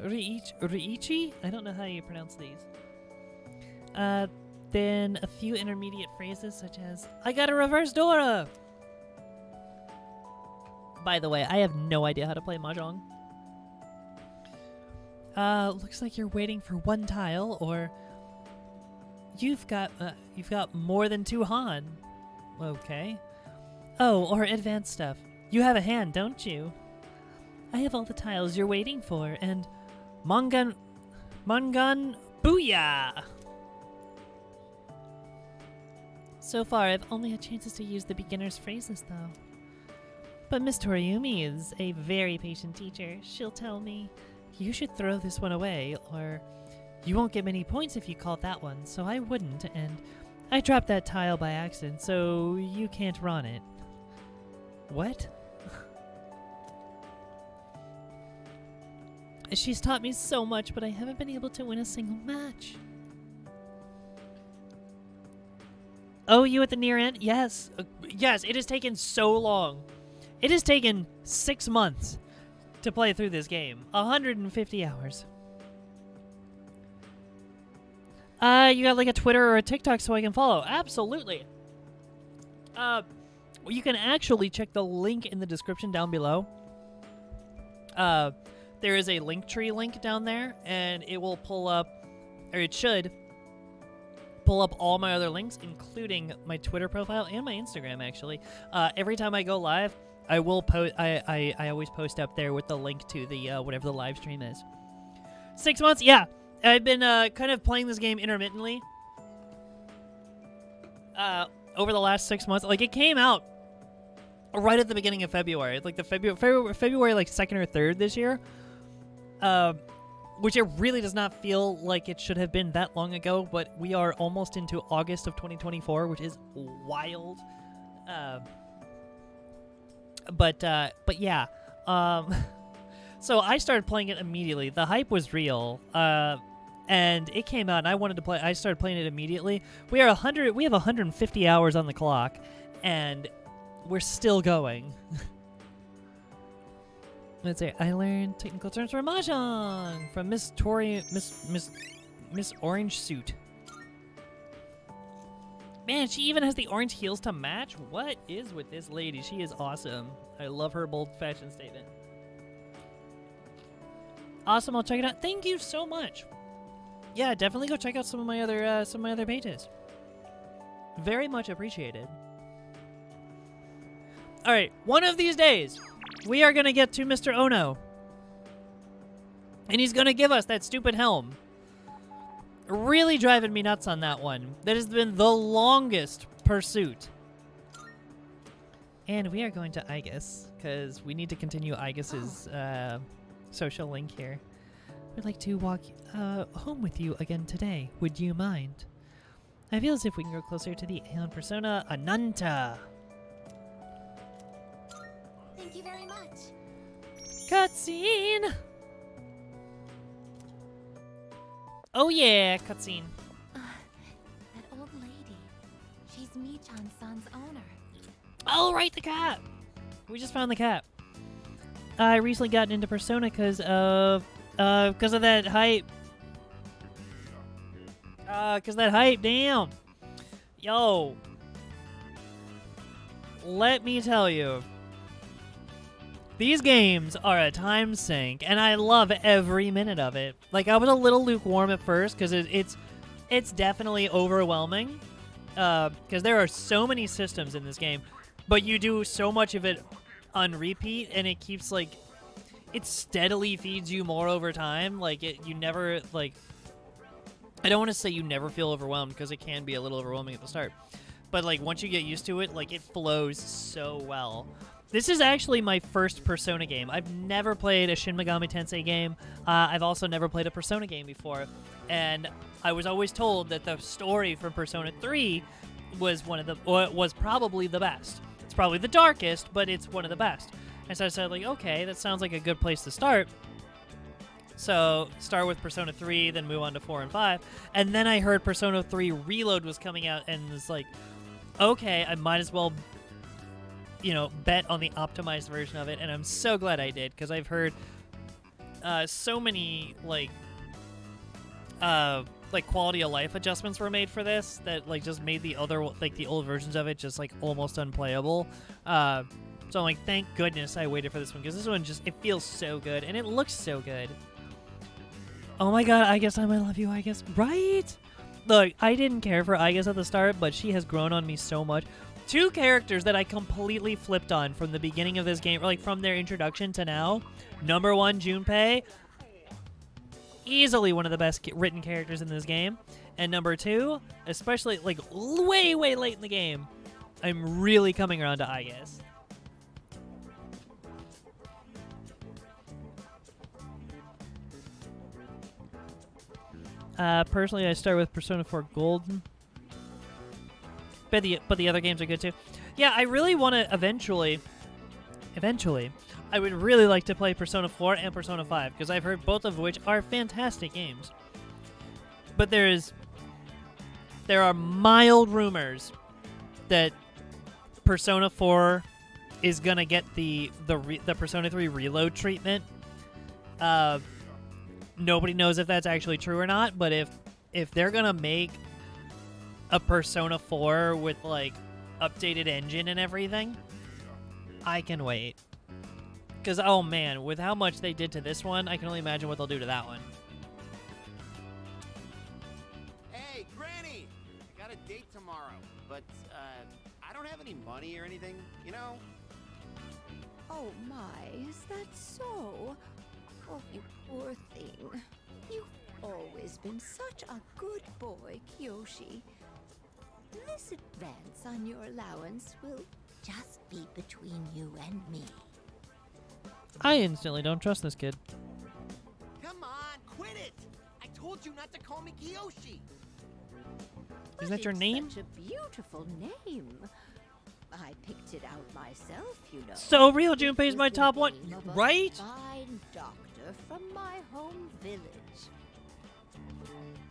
Riichi? I don't know how you pronounce these. Then a few intermediate phrases such as, I got a reverse Dora! By the way, I have no idea how to play Mahjong. Looks like you're waiting for one tile, or you've got more than 2 Han. Okay. Oh, or advanced stuff. You have a hand, don't you? I have all the tiles you're waiting for, and Mangan Booyah! So far, I've only had chances to use the beginner's phrases, though. But Miss Toriumi is a very patient teacher. She'll tell me, you should throw this one away, or you won't get many points if you call that one, so I wouldn't, and I dropped that tile by accident, so you can't run it. What? She's taught me so much, but I haven't been able to win a single match. Oh, you at the near end? Yes. Yes, it has taken so long. It has taken 6 months to play through this game. 150 hours. You got like a Twitter or a TikTok so I can follow? Absolutely. You can actually check the link in the description down below. There is a Linktree link down there, and it will pull up, or it should pull up all my other links, including my Twitter profile and my Instagram, actually. Every time I go live, I will post. I always post up there with the link to the whatever the live stream is. 6 months, yeah. I've been kind of playing this game intermittently. Over the last 6 months, like it came out right at the beginning of February, like the February like 2nd or 3rd this year. Which it really does not feel like it should have been that long ago, but we are almost into August of 2024, which is wild. But yeah. So I started playing it immediately. The hype was real. And it came out, and I wanted to play. I started playing it immediately. We have 150 hours on the clock, and we're still going. Let's say I learned technical terms for mahjong from Miss Orange Suit. Man, she even has the orange heels to match. What is with this lady? She is awesome. I love her bold fashion statement. Awesome, I'll check it out. Thank you so much. Yeah, definitely go check out some of my other pages. Very much appreciated. All right, one of these days, we are gonna get to Mr. Ono, and he's gonna give us that stupid helm. Really driving me nuts on that one. That has been the longest pursuit. And we are going to Igus, because we need to continue Igus's social link here. We'd like to walk home with you again today. Would you mind? I feel as if we can go closer to the Aeon Persona Ananta. Thank you very much. Cutscene! Oh yeah, cutscene. That old lady. She's Michan-san's owner. Oh, right, the cat! We just found the cat. I recently got into Persona because of that hype. Because that hype, damn. Yo. Let me tell you. These games are a time sink, and I love every minute of it. Like, I was a little lukewarm at first, because it's definitely overwhelming. Because there are so many systems in this game, but you do so much of it on repeat, and it keeps, like, it steadily feeds you more over time. Like, you never, like, I don't want to say you never feel overwhelmed, because it can be a little overwhelming at the start. But, like, once you get used to it, like, it flows so well. This is actually my first Persona game. I've never played a Shin Megami Tensei game. I've also never played a Persona game before. And I was always told that the story from Persona 3 was was probably the best. It's probably the darkest, but it's one of the best. And so I said, like, okay, that sounds like a good place to start. So start with Persona 3, then move on to 4 and 5. And then I heard Persona 3 Reload was coming out, and was like, okay, I might as well, bet on the optimized version of it. And I'm so glad I did, because I've heard so many, like quality of life adjustments were made for this that, like, just made the other, like, the old versions of it just, like, almost unplayable. So I'm like, thank goodness I waited for this one, because this one it feels so good, and it looks so good. Oh my god, I guess I might love you, I guess. Right? Look, I didn't care for Igus at the start, but she has grown on me so much. Two characters that I completely flipped on from the beginning of this game, like from their introduction to now. Number one, Junpei. Easily one of the best written characters in this game. And number two, especially like way, way late in the game, I'm really coming around to Igus. Personally, I start with Persona 4 Golden. But the other games are good too. Yeah, I really want to eventually, I would really like to play Persona 4 and Persona 5, because I've heard both of which are fantastic games. But there are mild rumors that Persona 4 is gonna get the Persona 3 Reload treatment. Nobody knows if that's actually true or not, but if they're gonna make a Persona 4 with, like, updated engine and everything, I can wait. Because, oh man, with how much they did to this one, I can only imagine what they'll do to that one. Hey, Granny! but I don't have any money or anything, you know? Oh my, is that so? Oh, you poor thing. You've always been such a good boy, Kiyoshi. This advance on your allowance will just be between you and me. I instantly don't trust this kid. Come on, quit it! I told you not to call me Kiyoshi! Is that your It's name? Such a beautiful name. I picked it out myself, you know. So real Junpei's It my was the top one, name of a right? Fine doctor from my home village.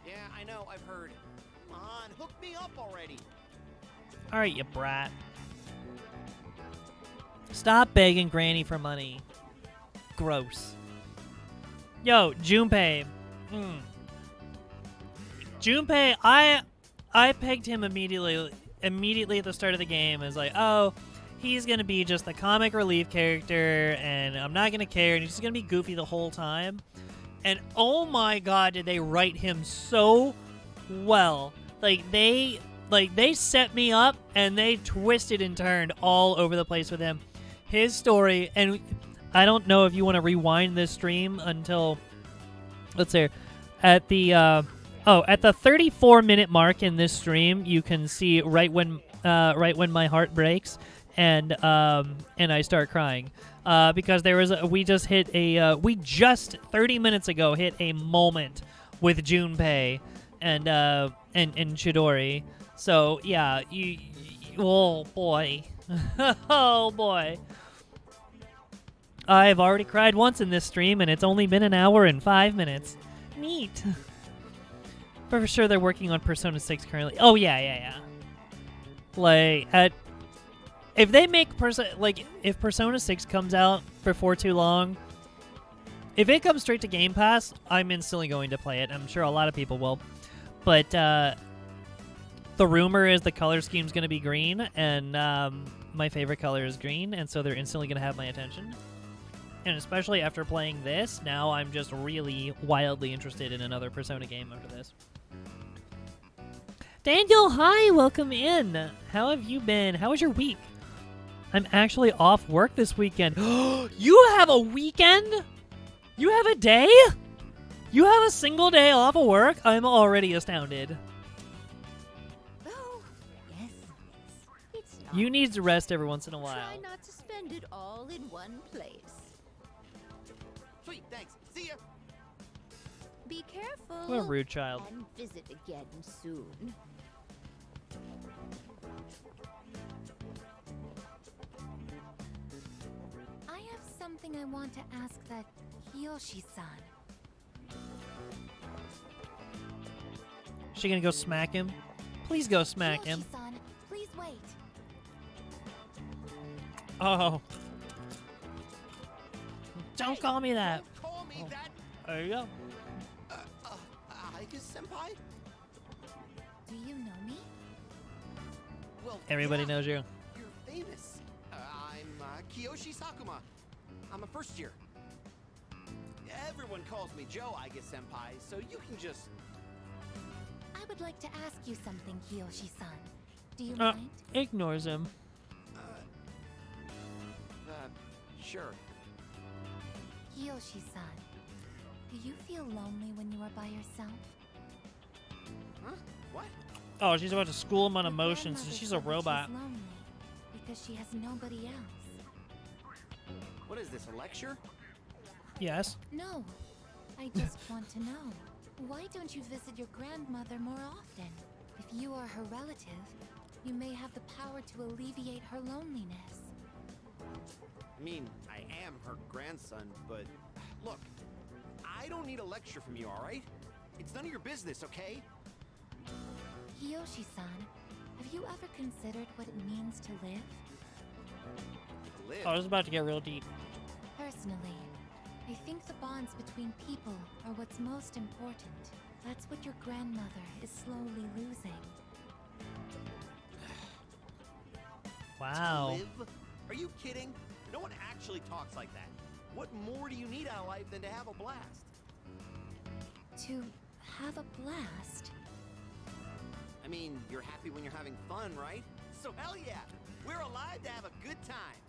Yeah, I know, I've heard. Come on, hook me up already! Alright, you brat. Stop begging Granny for money. Gross. Yo, Junpei. Junpei, I pegged him immediately at the start of the game as like, oh, he's gonna be just the comic relief character, and I'm not gonna care, and he's just gonna be goofy the whole time. And oh my god, did they write him so well? Like they set me up, and they twisted and turned all over the place with him. His story, and I don't know if you want to rewind this stream until, let's say, at the 34-minute mark in this stream, you can see right when my heart breaks and I start crying because we just 30 minutes ago hit a moment with Junpei and Chidori. So yeah, oh boy, oh boy. I've already cried once in this stream, and it's only been an hour and 5 minutes. Neat. For sure, they're working on Persona 6 currently. Oh yeah. Like if they make if Persona 6 comes out before too long, if it comes straight to Game Pass, I'm instantly going to play it. I'm sure a lot of people will. But the rumor is the color scheme's going to be green, and my favorite color is green, and so they're instantly going to have my attention. And especially after playing this, now I'm just really wildly interested in another Persona game after this. Daniel, hi, welcome in. How have you been? How was your week? I'm actually off work this weekend. You have a weekend? You have a day? You have a single day off of work? I'm already astounded. Oh, yes. It's not. You need to rest every once in a while. Try not to spend it all in one place. Sweet, thanks. See ya! Be careful. What a rude child. And visit again soon. I have something I want to ask that Kiyoshi-san. Is she gonna go smack him? Please go smack him. Kiyoshi-san, please wait. Oh. Don't call me that. Don't call me that! There you go. Senpai? Do you know me? Well, Everybody yeah, knows you. You're famous. I'm Kiyoshi Sakuma. I'm a first year. Everyone calls me Joe, I guess, Senpai, so you can just... I would like to ask you something, Kiyoshi-san. Do you mind? Ignores him. Sure. Kiyoshi-san, do you feel lonely when you are by yourself? Huh? What? Oh, she's about to school him on Your emotions. grandmother She's a said that robot. She's lonely because she has nobody else. What is this, a lecture? Yes. No, I just want to know. Why don't you visit your grandmother more often? If you are her relative, you may have the power to alleviate her loneliness. I mean, I am her grandson, but look, I don't need a lecture from you, alright? It's none of your business, okay? Kiyoshi-san, have you ever considered what it means to live? Live. Oh, this is about to get real deep. Personally, I think the bonds between people are what's most important. That's what your grandmother is slowly losing. Wow. Live? Are you kidding? No one actually talks like that. What more do you need out of life than to have a blast? To have a blast? I mean, you're happy when you're having fun, right? So hell yeah, we're alive to have a good time.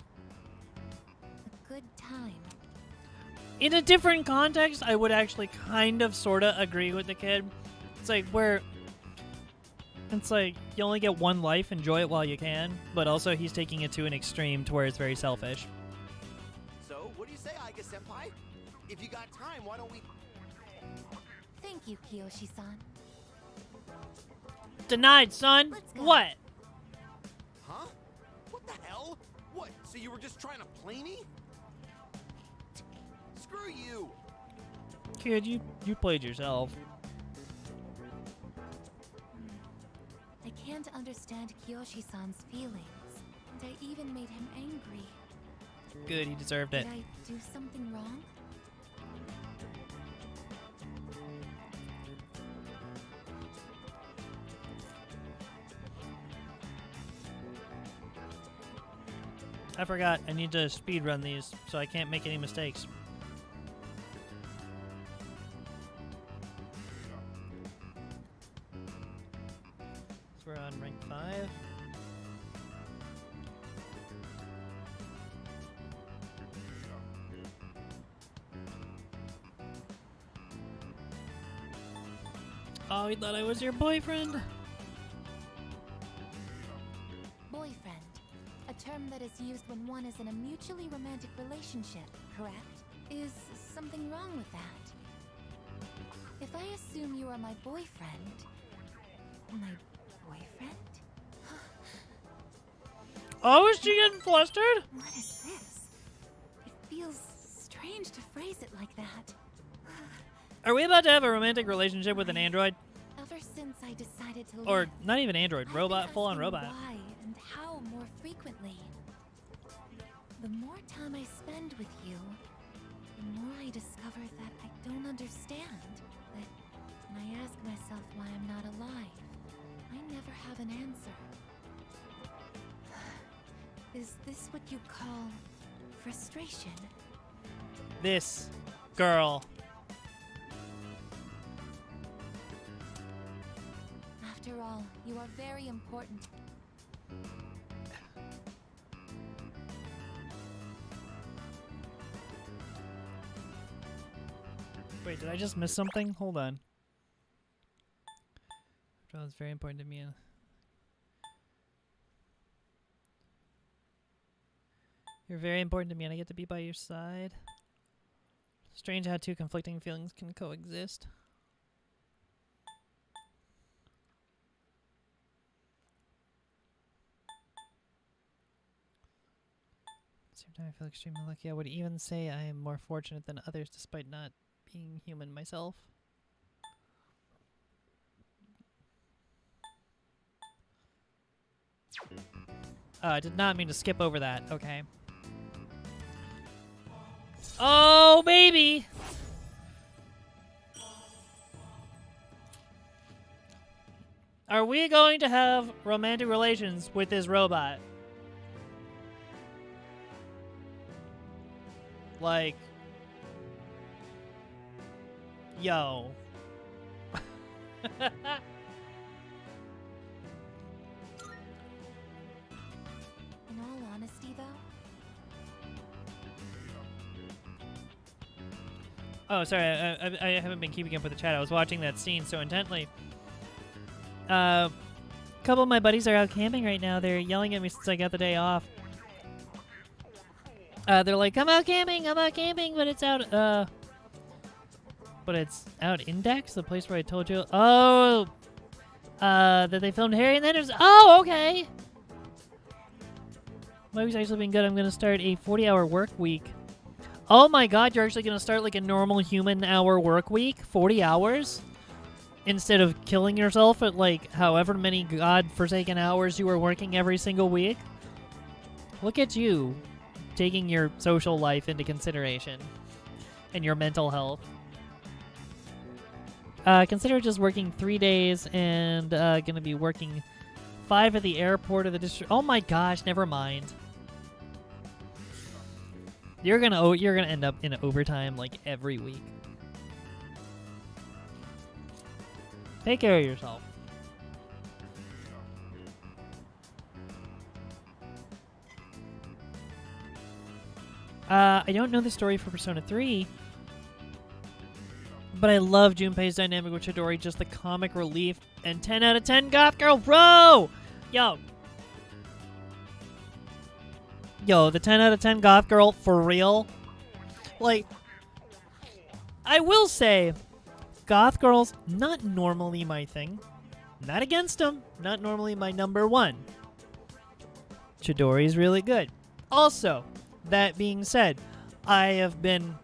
A good time. In a different context, I would actually kind of sort of agree with the kid. It's like you only get one life, enjoy it while you can, but also he's taking it to an extreme to where it's very selfish. So, what do you say, Aiga-senpai? If you got time, why don't we... Thank you, Kiyoshi-san. Denied, son. Let's go. What? Huh? What the hell? What, so you were just trying to play me? Screw you! Kid, you played yourself. I can't understand Kiyoshi-san's feelings, and I even made him angry. Good, he deserved it. Did I do something wrong? I forgot. I need to speed run these, so I can't make any mistakes. So we're on rank 5. Oh, he thought I was your boyfriend. Boyfriend. A term that is used when one is in a mutually romantic relationship, correct? Is something wrong with that? If I assume you are my boyfriend... My boyfriend? Oh, is she getting flustered? What is this? It feels strange to phrase it like that. Are we about to have a romantic relationship with an android? Ever since I decided to Or leave, not even android, I've been robot, full-on asking robot. why and how more frequently. The more time I spend with you, the more I discover that I don't understand. That when I ask myself why I'm not alive, I never have an answer. Is this what you call frustration? This girl. After all, you are very important. Wait, did I just miss something? Hold on. After all, it's very important to me. You're very important to me, and I get to be by your side. Strange how two conflicting feelings can coexist. At the same time, I feel extremely lucky. I would even say I am more fortunate than others despite not being human myself. I did not mean to skip over that. Okay. Oh, baby! Are we going to have romantic relations with this robot? Like... Yo. In all honesty, though, Oh, sorry, I haven't been keeping up with the chat. I was watching that scene so intently. A couple of my buddies are out camping right now. They're yelling at me since I got the day off. They're like, I'm out camping, but it's out, but it's out Index, the place where I told you. Oh, that they filmed Harry and then there's, oh, okay. My week's actually been good. I'm going to start a 40-hour work week. Oh my god, you're actually going to start like a normal human hour work week? 40 hours? Instead of killing yourself at like however many god-forsaken hours you were working every single week? Look at you, taking your social life into consideration. And your mental health. Consider just working 3 days and going to be working 5 at the airport of the district. Oh my gosh, never mind. You're gonna end up in overtime like every week. Take care of yourself. I don't know the story for Persona 3, but I love Junpei's dynamic with Chidori, just the comic relief, and 10 out of 10 goth girl, bro! Yo, the 10 out of 10 goth girl, for real? Like, I will say, goth girls, not normally my thing. Not against them, not normally my number one. Chidori's really good. Also, that being said, I have been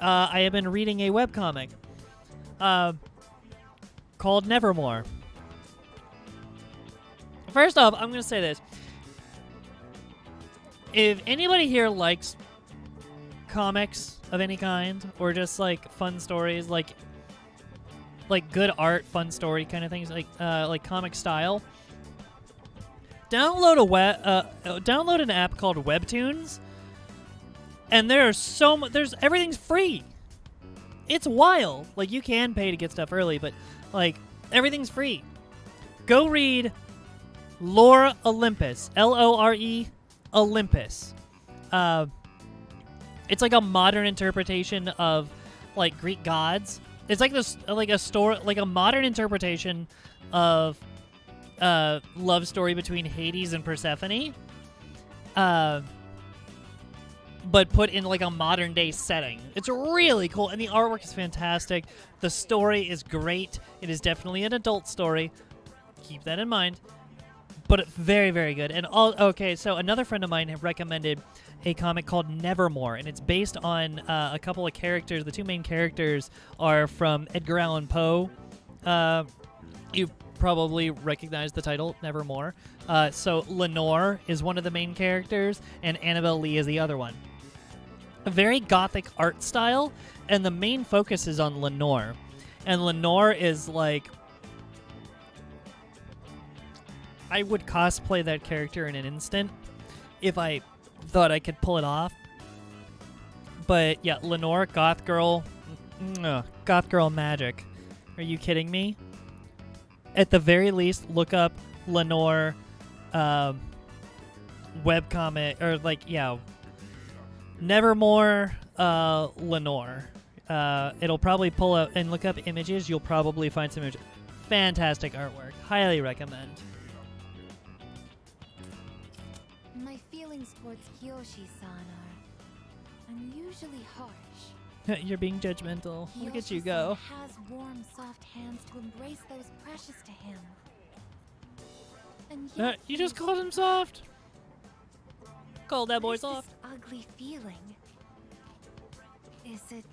reading a webcomic called Nevermore. First off, I'm going to say this. If anybody here likes comics of any kind, or just like fun stories, like good art, fun story kind of things, like comic style, download an app called Webtoons, and there's everything's free. It's wild. Like, you can pay to get stuff early, but like everything's free. Go read Lore Olympus, Lore Olympus. It's like a modern interpretation of like Greek gods. It's like this, like a modern interpretation of love story between Hades and Persephone, but put in like a modern day setting. It's really cool, and the artwork is fantastic. The story is great. It is definitely an adult story. Keep that in mind. But it's very, very good. And okay, so another friend of mine had recommended a comic called Nevermore, and it's based on a couple of characters. The two main characters are from Edgar Allan Poe. You probably recognize the title, Nevermore. So Lenore is one of the main characters, and Annabelle Lee is the other one. A very gothic art style, and the main focus is on Lenore. And Lenore is like... I would cosplay that character in an instant if I thought I could pull it off. But yeah, Lenore, goth girl magic. Are you kidding me? At the very least, look up Lenore webcomic, or like, yeah, Nevermore Lenore. It'll probably pull up, and look up images. You'll probably find some images. Fantastic artwork. Highly recommend. My feelings towards Kiyoshi-san are unusually harsh. You're being judgmental. Look at you go. Kiyoshi-san has warm, soft hands to embrace those precious to him. And yet You just called him soft. Called that boy there's soft. this ugly feeling. Is it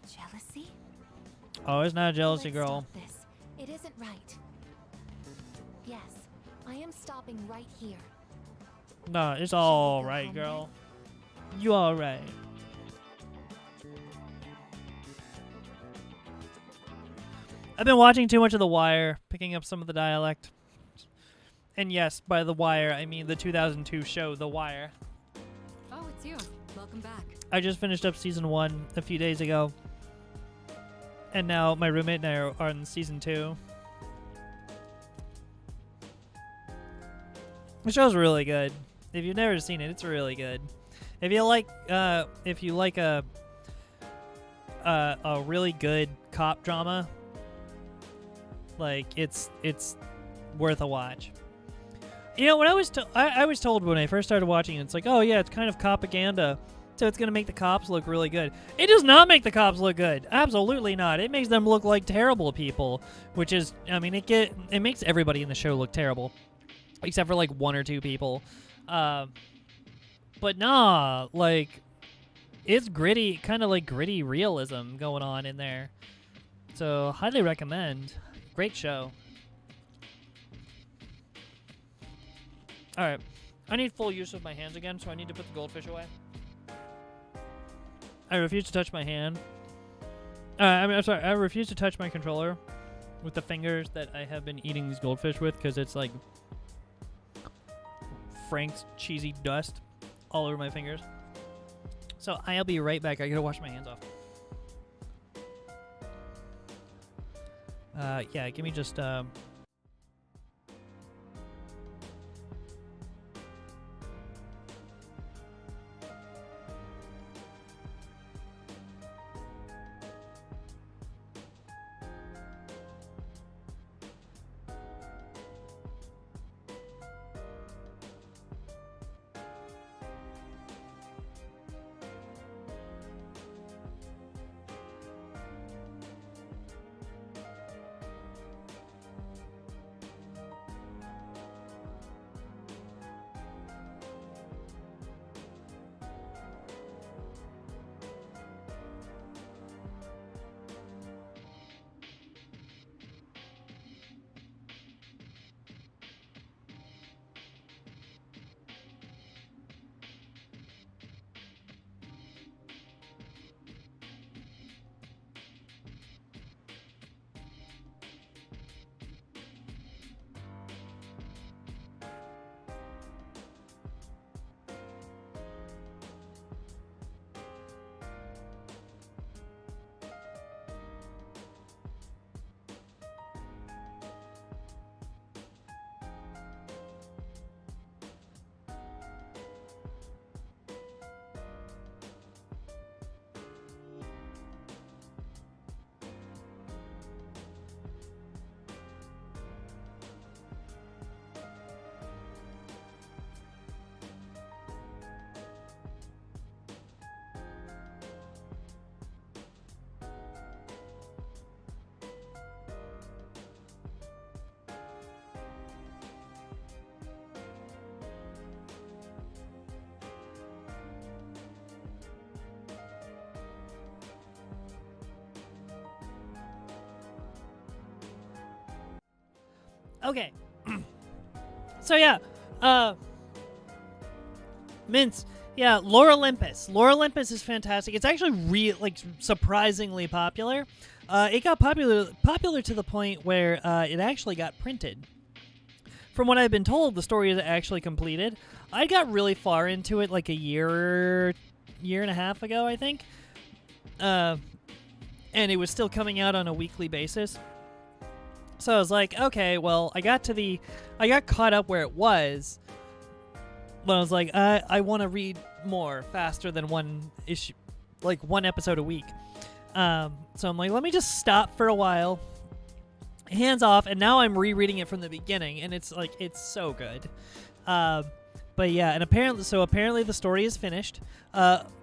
jealousy? Oh, it's not a jealousy, Let's girl. stop this. It isn't right. Yes, I am stopping right here. No, it's Shall we all go right, home girl. You all right. I've been watching too much of The Wire, picking up some of the dialect. And yes, by The Wire, I mean the 2002 show, The Wire. Oh, it's you. Welcome back. I just finished up season 1 a few days ago. And now my roommate and I are on season 2. The show's really good. If you've never seen it, it's really good. If you like a really good cop drama, like it's worth a watch. You know, when I was told when I first started watching it, it's like, oh yeah, it's kind of propaganda, so it's gonna make the cops look really good. It does not make the cops look good. Absolutely not. It makes them look like terrible people, which is, I mean, it makes everybody in the show look terrible, except for like one or two people. But nah, like, it's gritty, kind of like gritty realism going on in there. So highly recommend. Great show. All right, I need full use of my hands again, so I need to put the goldfish away. I refuse to touch my hand. I'm sorry, I refuse to touch my controller with the fingers that I have been eating these goldfish with, because it's like Frank's cheesy dust all over my fingers. So I'll be right back. I gotta wash my hands off. Yeah, give me just Okay. So yeah, Mince. Yeah, Lore Olympus. Lore Olympus is fantastic. It's actually surprisingly popular. It got popular to the point where it actually got printed. From what I've been told, the story is actually completed. I got really far into it like a year and a half ago, I think. And it was still coming out on a weekly basis. So I was like, okay, well, I got caught up where it was. But I was like, I want to read more faster than one issue, like one episode a week. So I'm like, let me just stop for a while, hands off, and now I'm rereading it from the beginning, and it's so good. But yeah, and apparently the story is finished.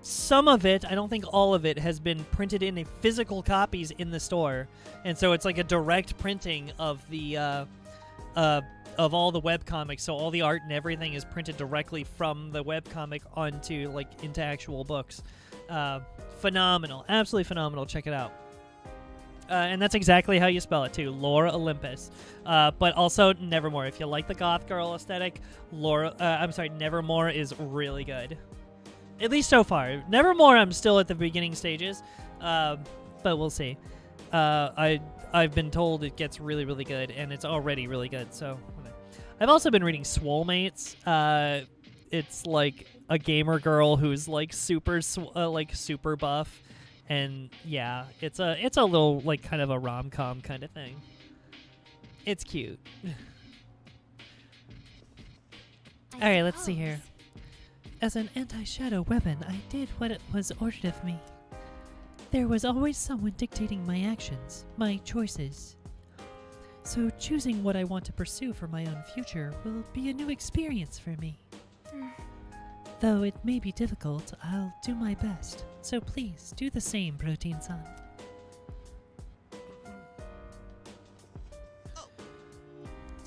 Some of it, I don't think all of it, has been printed in physical copies in the store, and so it's like a direct printing of the of all the webcomics. So all the art and everything is printed directly from the webcomic into actual books. Phenomenal, absolutely phenomenal. Check it out. And that's exactly how you spell it too, Lore Olympus. But also Nevermore. If you like the goth girl aesthetic, Nevermore is really good. At least so far. Nevermore, I'm still at the beginning stages, but we'll see. I've been told it gets really, really good, and it's already really good. So I've also been reading Swolemates. It's like a gamer girl who's like super buff. And yeah, it's a little like kind of a rom-com kind of thing. It's cute. All right, let's see here. As an anti-shadow weapon, I did what it was ordered of me. There was always someone dictating my actions, my choices. So choosing what I want to pursue for my own future will be a new experience for me. Though it may be difficult, I'll do my best. So please, do the same, Protein-san.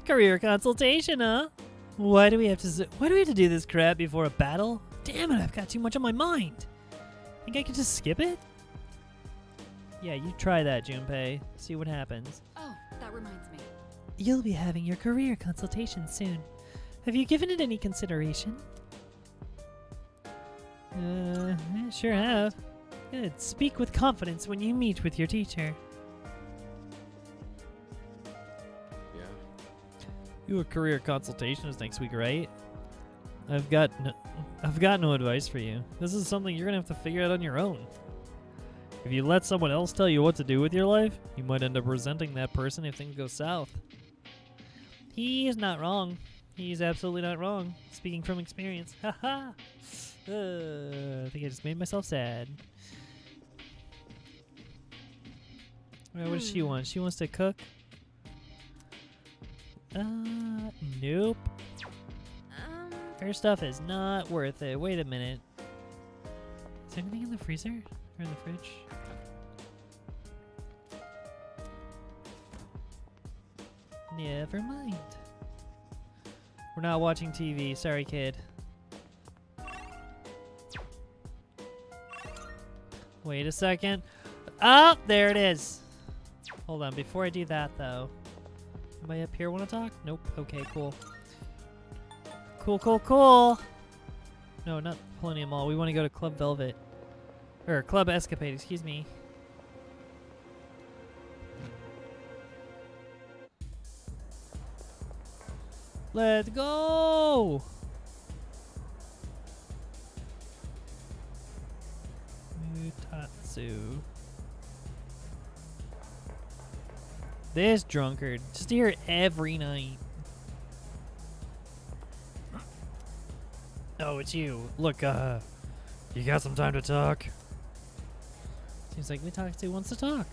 Career consultation, huh? Why do we have to do this crap before a battle? Damn it, I've got too much on my mind. Think I could just skip it? Yeah, you try that, Junpei. See what happens. Oh, that reminds me. You'll be having your career consultation soon. Have you given it any consideration? I sure have. Good. Speak with confidence when you meet with your teacher. Yeah. Your career consultation is next week, right? I've got no advice for you. This is something you're gonna have to figure out on your own. If you let someone else tell you what to do with your life, you might end up resenting that person if things go south. He is not wrong. He's absolutely not wrong. Speaking from experience. Haha. I think I just made myself sad. Alright, what does she want? She wants to cook? Nope. Her stuff is not worth it. Wait a minute. Is there anything in the freezer? Or in the fridge? Never mind. We're not watching TV. Sorry, kid. Wait a second. Oh, there it is. Hold on. Before I do that, though. Anybody up here want to talk? Nope. Okay, cool. Cool. No, not Polonium Mall. We want to go to Club Velvet. Or Club Escapade, excuse me. Let's go! Mutatsu. This drunkard. Just here every night. Oh, it's you. Look, you got some time to talk? Seems like Mutatsu wants to talk.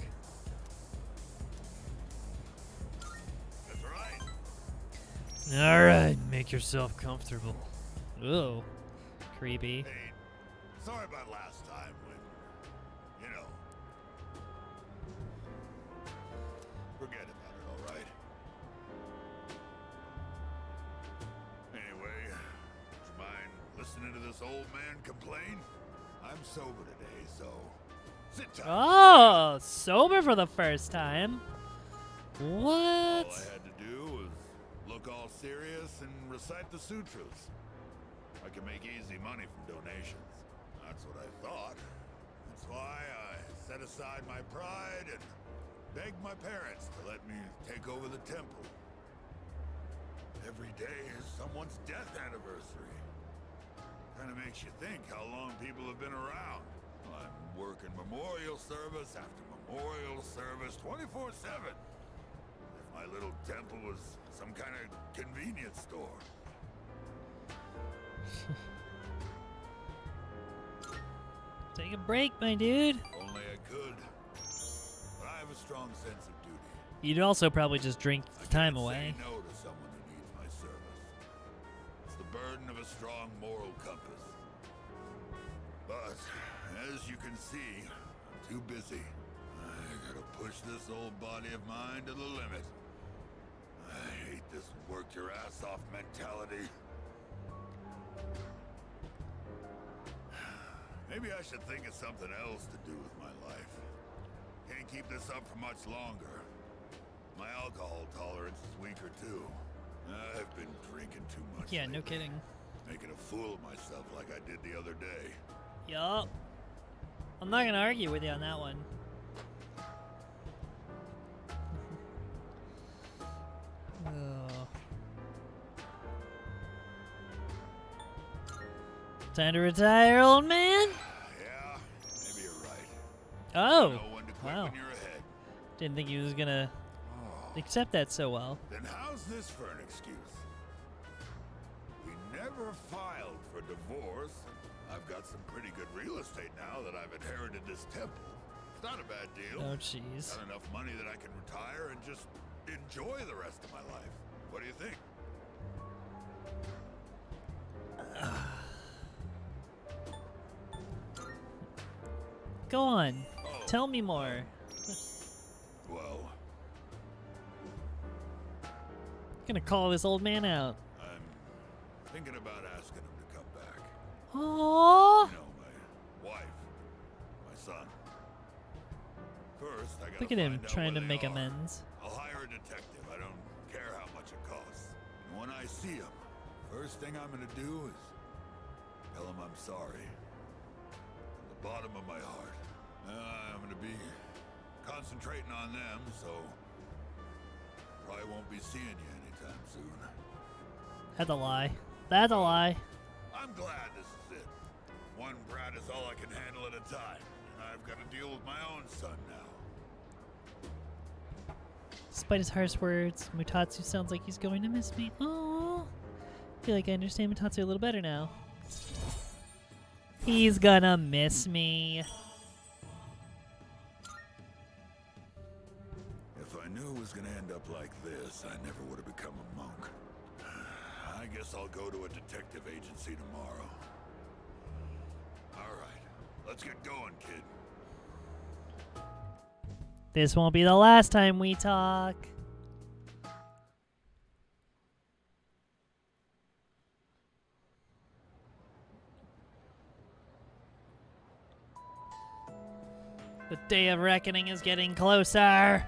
That's right. Alright, make yourself comfortable. Ugh. Creepy. Hey, sorry about last time when, you know. Forget about it, alright? Anyway, would you mind listening to this old man complain? I'm sober today, so sit tight. Oh, sober for the first time. What? All I had to do was serious and recite the sutras. I can make easy money from donations. That's what I thought. That's why I set aside my pride and begged my parents to let me take over the temple. Every day is someone's death anniversary. Kind of makes you think how long people have been around. I'm working memorial service after memorial service 24/7. If my little temple was some kind of convenience store. Take a break, my dude. Only I could. But I have a strong sense of duty. You'd also probably just drink I the time can't away. say no to someone who needs my service. It's the burden of a strong moral compass. But, as you can see, I'm too busy. I gotta push this old body of mine to the limit. I hate this work your ass off mentality. Maybe I should think of something else to do with my life. Can't keep this up for much longer. My alcohol tolerance is weaker too. I've been drinking too much. Yeah, no lately. kidding. Making a fool of myself like I did the other day. Yup. I'm not gonna argue with you on that one. Oh. Time to retire, old man? Yeah, maybe you're right. Oh, Know when to quit wow. when you're ahead. Didn't think he was gonna Oh, accept that so well. then how's this for an excuse? We never filed for divorce. I've got some pretty good real estate now that I've inherited this temple. It's not a bad deal. Oh, jeez. Got enough money that I can retire and just enjoy the rest of my life. What do you think? Go on. Oh, Tell me more. well, Gonna call this old man out. I'm thinking about asking him to come back. Aww. You know, my wife, my son. First, I gotta Look at him find out trying to where make they are. amends. I'll hire a detective. I don't care how much it costs. And when I see him, first thing I'm gonna do is tell him I'm sorry. From the bottom of my heart. I'm gonna be concentrating on them, so probably won't be seeing you anytime soon. That's a lie. That's a lie. I'm glad this is it. One brat is all I can handle at a time, and I've got to deal with my own son now. Despite his harsh words, Mutatsu sounds like he's going to miss me. Oh, I feel like I understand Mutatsu a little better now. He's gonna miss me. If I knew it was gonna end up like this, I never would have become a monk. I guess I'll go to a detective agency tomorrow. All right, let's get going, kid. This won't be the last time we talk. The day of reckoning is getting closer.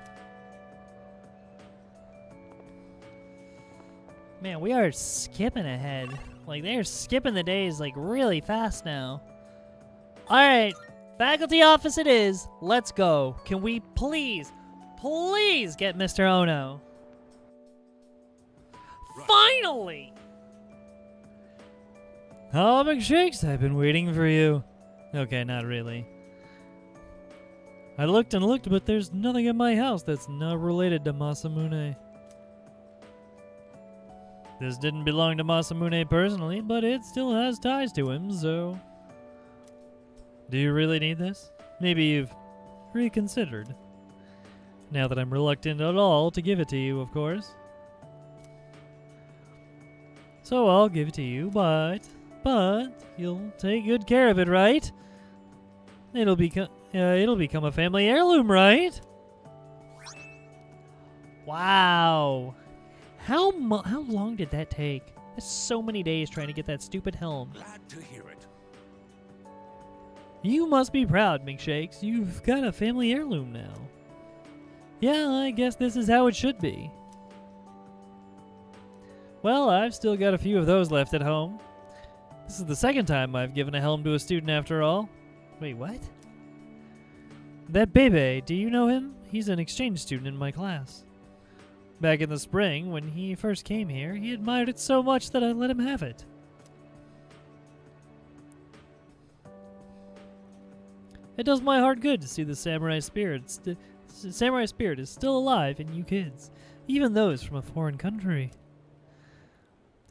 Man, we are skipping ahead. Like, they're skipping the days, like, really fast now. Alright, faculty office it is. Let's go. Can we please get Mr. Ono? Finally! Oh, McShakes, I've been waiting for you. Okay, not really. I looked and looked, but there's nothing in my house that's not related to Masamune. This didn't belong to Masamune personally, but it still has ties to him, so... Do you really need this? Maybe you've reconsidered. Now that I'm reluctant at all to give it to you, of course. So I'll give it to you, but you'll take good care of it, right? It'll become a family heirloom, right? Wow. How long did that take? That's so many days trying to get that stupid helm. Glad to hear it. You must be proud, McShakes. You've got a family heirloom now. Yeah, I guess this is how it should be. Well, I've still got a few of those left at home. This is the second time I've given a helm to a student after all. Wait, what? That Bebe, do you know him? He's an exchange student in my class. Back in the spring, when he first came here, he admired it so much that I let him have it. It does my heart good to see the samurai spirit is still alive in you kids, even those from a foreign country.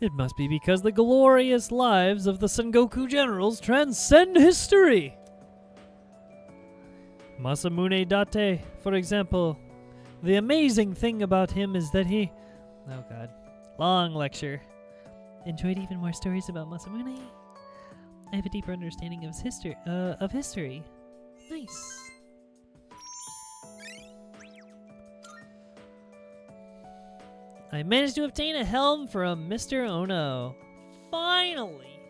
It must be because the glorious lives of the Sengoku generals transcend history. Masamune Date, for example. The amazing thing about him is that he... Oh god. Long lecture. Enjoyed even more stories about Masamune? I have a deeper understanding of his history. Nice. I managed to obtain a helm from Mr. Ono. Finally!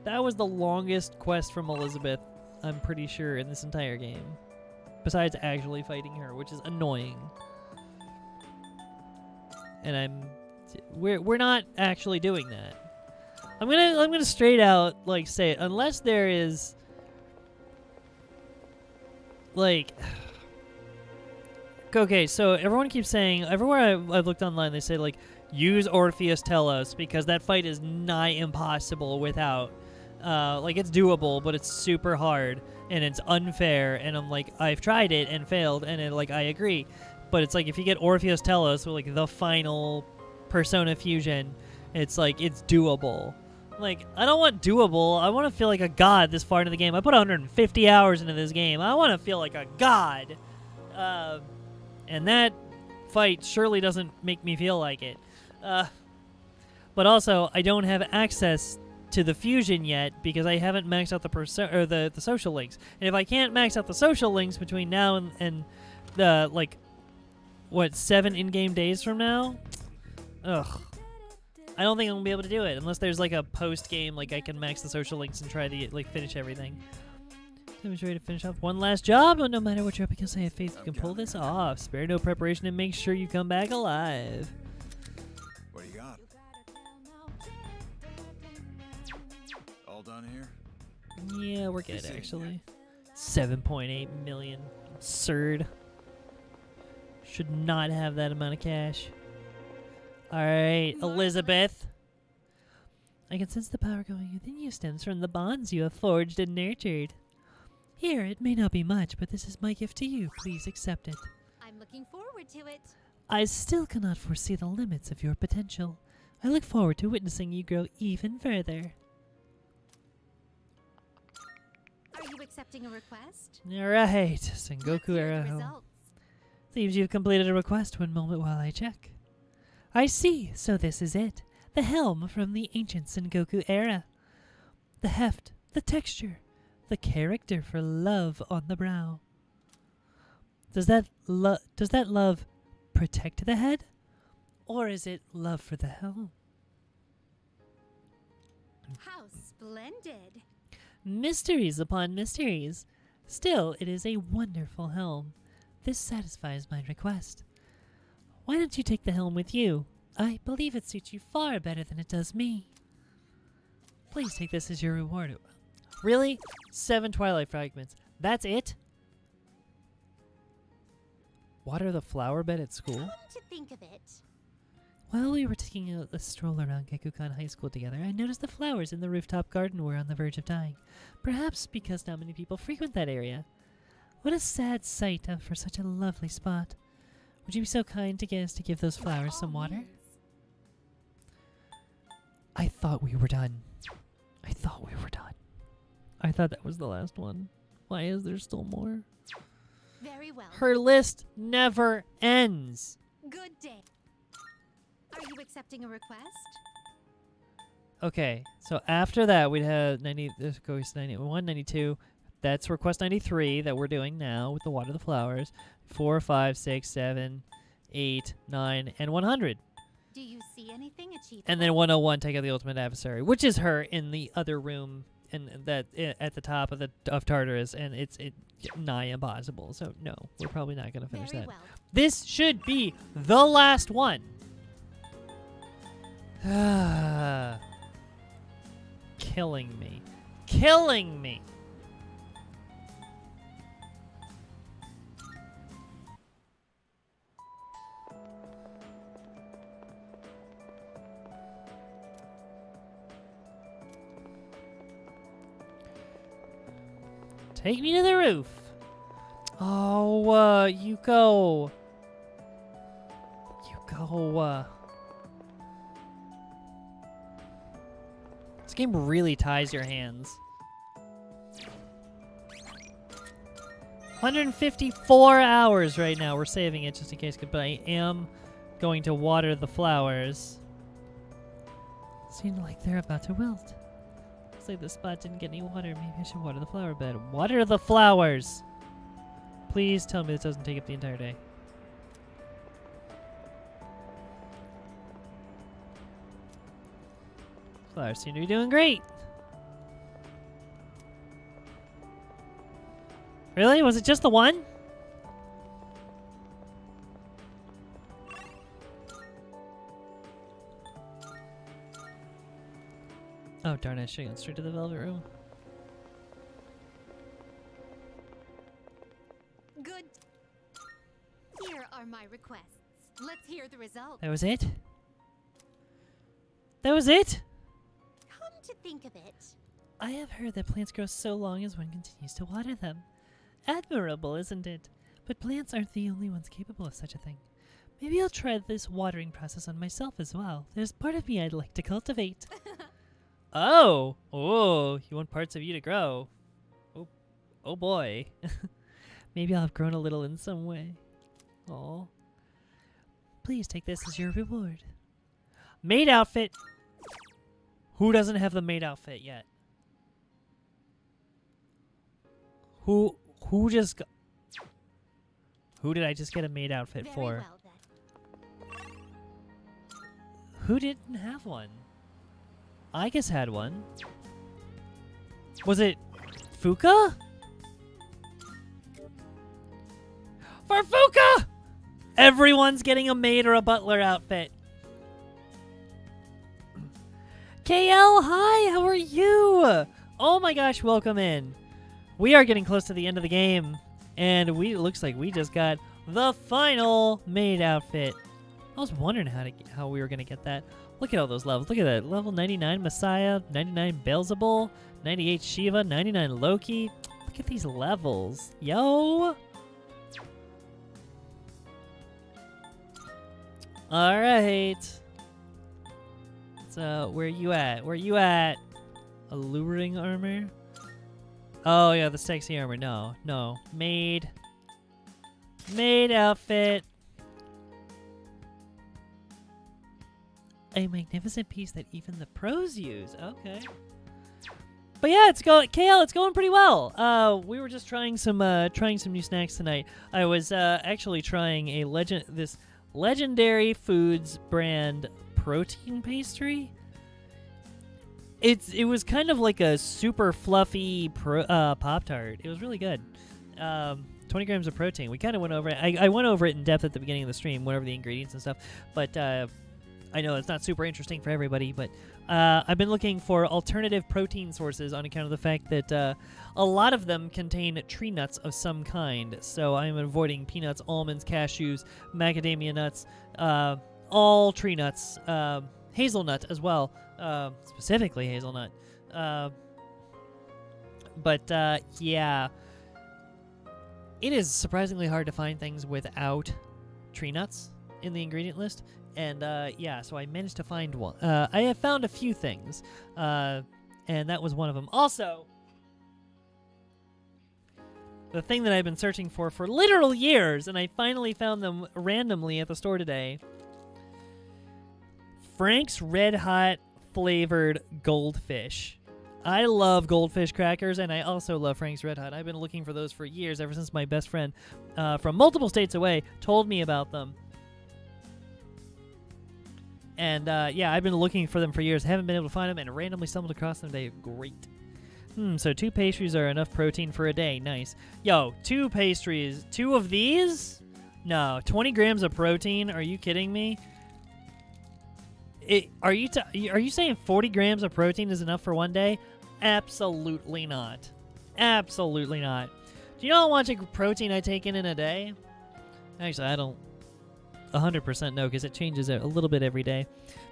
That was the longest quest from Elizabeth, I'm pretty sure, in this entire game. Besides actually fighting her, which is annoying. And we're not actually doing that. I'm gonna straight out like say it, unless there is like okay, so everyone keeps saying, everywhere I've looked online, they say like use Orpheus Telos because that fight is nigh impossible without like it's doable, but it's super hard and it's unfair. And I'm like, I've tried it and failed, and I agree, but it's like if you get Orpheus Telos with like the final Persona fusion, it's like it's doable. Like, I don't want doable. I want to feel like a god this far into the game. I put 150 hours into this game. I want to feel like a god. And that fight surely doesn't make me feel like it. But also, I don't have access to the fusion yet because I haven't maxed out the social links. And if I can't max out the social links between now and the, like, what, 7 in-game days from now? Ugh. I don't think I'm gonna be able to do it unless there's like a post-game, like I can max the social links and try to like finish everything. I'm ready to finish off one last job, but no matter what you're up against, I have faith you can pull this off. Spare no preparation and make sure you come back alive. What do you got? All done here? Yeah, we're good actually. 7.8 million. Absurd. Should not have that amount of cash. Alright, Elizabeth. I can sense the power going within you stems from the bonds you have forged and nurtured. Here, it may not be much, but this is my gift to you. Please accept it. I'm looking forward to it. I still cannot foresee the limits of your potential. I look forward to witnessing you grow even further. Are you accepting a request? Alright, Sengoku era home. Results. Seems you've completed a request. One moment while I check. I see, so this is it. The helm from the ancient Sengoku era. The heft, the texture, the character for love on the brow. Does that love protect the head? Or is it love for the helm? How splendid. Mysteries upon mysteries. Still, it is a wonderful helm. This satisfies my request. Why don't you take the helm with you? I believe it suits you far better than it does me. Please take this as your reward. Really? 7 Twilight Fragments. That's it? Water the flower bed at school? Come to think of it. While we were taking a stroll around Gekukan High School together, I noticed the flowers in the rooftop garden were on the verge of dying. Perhaps because not many people frequent that area. What a sad sight for such a lovely spot. Would you be so kind to get us to give those flowers some water? I thought we were done. I thought that was the last one. Why is there still more? Very well. Her list never ends. Good day. Are you accepting a request? Okay, so after that we'd have 90. This goes 91, 92. That's request 93 that we're doing now with the water, the flowers. 4, 5, 6, 7, 8, 9, and 100. Do you see anything achievable? And then 101, take out the ultimate adversary, which is her in the other room, and that at the top of Tartarus, and it's nigh impossible. So no, we're probably not gonna finish Very that. well. This should be the last one. Killing me. Killing me! Take me to the roof. Oh, you go. You go. This game really ties your hands. 154 hours right now. But saving it just in case, but I am going to water the flowers. Seem like they're about to wilt. Looks like the spot didn't get any water. Maybe I should water the flower bed. Water the flowers! Please tell me this doesn't take up the entire day. Flowers seem to be doing great. Really? Was it just the one? Oh darn it, I should have gone straight to the velvet room. Good. Here are my requests. Let's hear the results. That was it? That was it? Come to think of it, I have heard that plants grow so long as one continues to water them. Admirable, isn't it? But plants aren't the only ones capable of such a thing. Maybe I'll try this watering process on myself as well. There's part of me I'd like to cultivate. Oh! Oh, you want parts of you to grow. Oh, oh boy. Maybe I'll have grown a little in some way. Oh. Please take this as your reward. Maid outfit! Who doesn't have the maid outfit yet? Who just got... Who did I just get a maid outfit very for? well then. Who didn't have one? I guess had one. Was it Fuka? For Fuka! Everyone's getting a maid or a butler outfit. KL, hi, how are you? Oh my gosh, welcome in. We are getting close to the end of the game, and it looks like we just got the final maid outfit. I was wondering how we were gonna get that. Look at all those levels. Look at that. Level 99 Messiah, 99 Beelzebul, 98 Shiva, 99 Loki. Look at these levels. Yo! Alright. So, where you at? Where you at? Alluring armor? Oh, yeah, the sexy armor. No, no. Maid. Maid outfit. A magnificent piece that even the pros use. Okay. But yeah, KL, it's going pretty well. We were just trying some new snacks tonight. I was actually trying this legendary foods brand protein pastry. It was kind of like a super fluffy Pop-Tart. It was really good. 20 grams of protein. We kind of went over it. I went over it in depth at the beginning of the stream, went over the ingredients and stuff. But I know it's not super interesting for everybody, but I've been looking for alternative protein sources on account of the fact that a lot of them contain tree nuts of some kind. So I'm avoiding peanuts, almonds, cashews, macadamia nuts, all tree nuts, hazelnut as well, specifically hazelnut. But yeah, it is surprisingly hard to find things without tree nuts in the ingredient list. And yeah, so I managed to find one. I have found a few things, and that was one of them. Also, the thing that I've been searching for literal years, and I finally found them randomly at the store today. Frank's Red Hot flavored goldfish. I love goldfish crackers, and I also love Frank's Red Hot. I've been looking for those for years, ever since my best friend from multiple states away told me about them. And yeah, I've been looking for them for years. Haven't been able to find them, and randomly stumbled across them today. Great. So 2 pastries are enough protein for a day. Nice. Yo, 2 pastries. 2 of these? No, 20 grams of protein? Are you kidding me? Are you saying 40 grams of protein is enough for one day? Absolutely not. Absolutely not. Do you know how much protein I take in a day? Actually, I don't 100% know because it changes a little bit every day.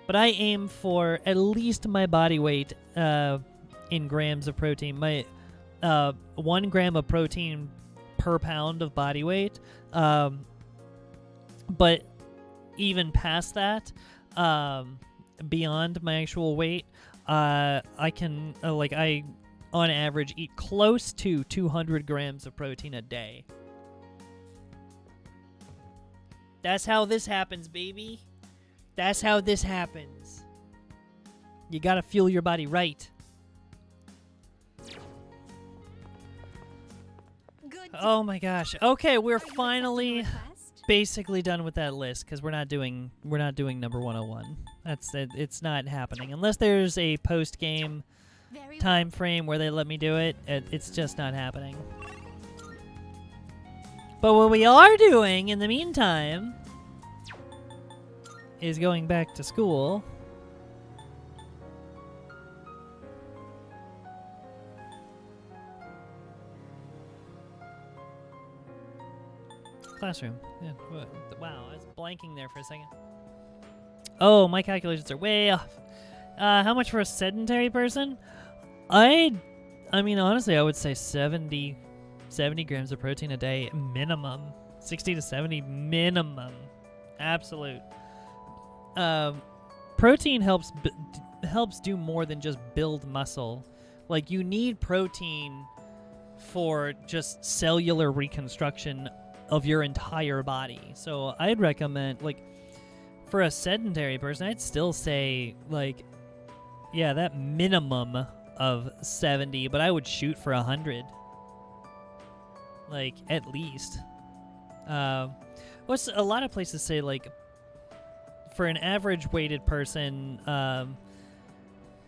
But I aim for at least my body weight in grams of protein. My 1 gram of protein per pound of body weight. But even past that, beyond my actual weight, I can I on average eat close to 200 grams of protein a day. That's how this happens, baby. That's how this happens. You gotta fuel your body right. Oh my gosh. Okay, we're finally basically done with that list because we're not doing number 101. That's it. It's not happening unless there's a post game time frame where they let me do it. It's just not happening. But what we are doing in the meantime is going back to school. Classroom. Yeah. Wow, I was blanking there for a second. Oh, my calculations are way off. How much for a sedentary person? I mean, honestly, I would say 70 grams of protein a day minimum. 60 to 70 minimum. Absolute. Protein helps do more than just build muscle. Like, you need protein for just cellular reconstruction of your entire body. So I'd recommend, like, for a sedentary person, I'd still say, like, yeah, that minimum of 70, but I would shoot for 100. Like, at least. What's a lot of places say, like, for an average weighted person,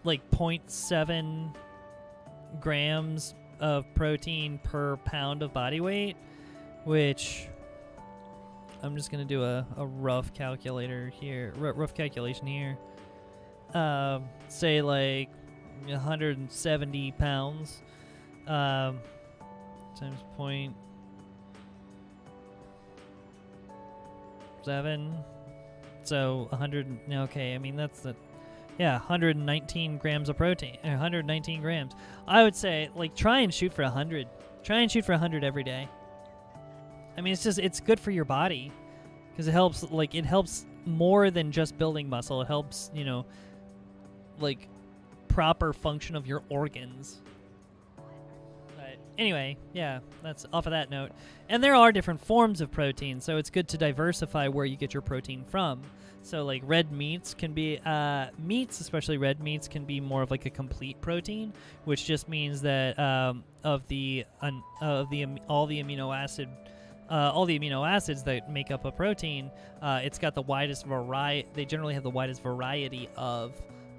like 0.7 grams of protein per pound of body weight, which I'm just gonna do a rough calculator here, rough calculation here. Say like 170 pounds times 0.7, so 100. Okay, I mean that's the 119 grams of protein, 119 grams. I would say, like, try and shoot for 100. Try and shoot for 100 every day. I mean, it's good for your body because it helps more than just building muscle. It helps, like, proper function of your organs. But anyway, yeah, that's off of that note. And there are different forms of protein, so it's good to diversify where you get your protein from. So, like, red meats can be meats, especially red meats, can be more of like a complete protein, which just means that all the amino acids that make up a protein, it's got the widest variety. They generally have the widest variety of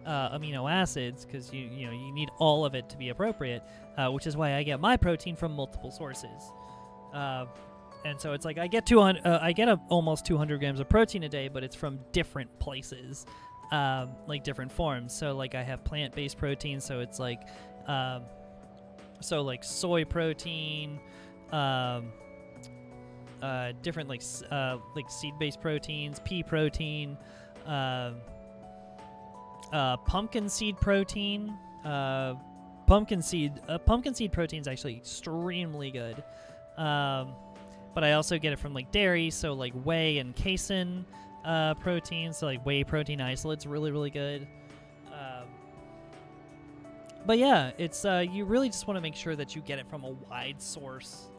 amino acids because you need all of it to be appropriate, which is why I get my protein from multiple sources. And so it's like I get almost 200 grams of protein a day, but it's from different places, like different forms. So like I have plant-based protein, so it's like soy protein, different like seed-based proteins, pea protein, pumpkin seed protein. Pumpkin seed protein is actually extremely good. But I also get it from like dairy, so like whey and casein protein, so like whey protein isolate's really, really good. But yeah, it's you really just want to make sure that you get it from a wide source,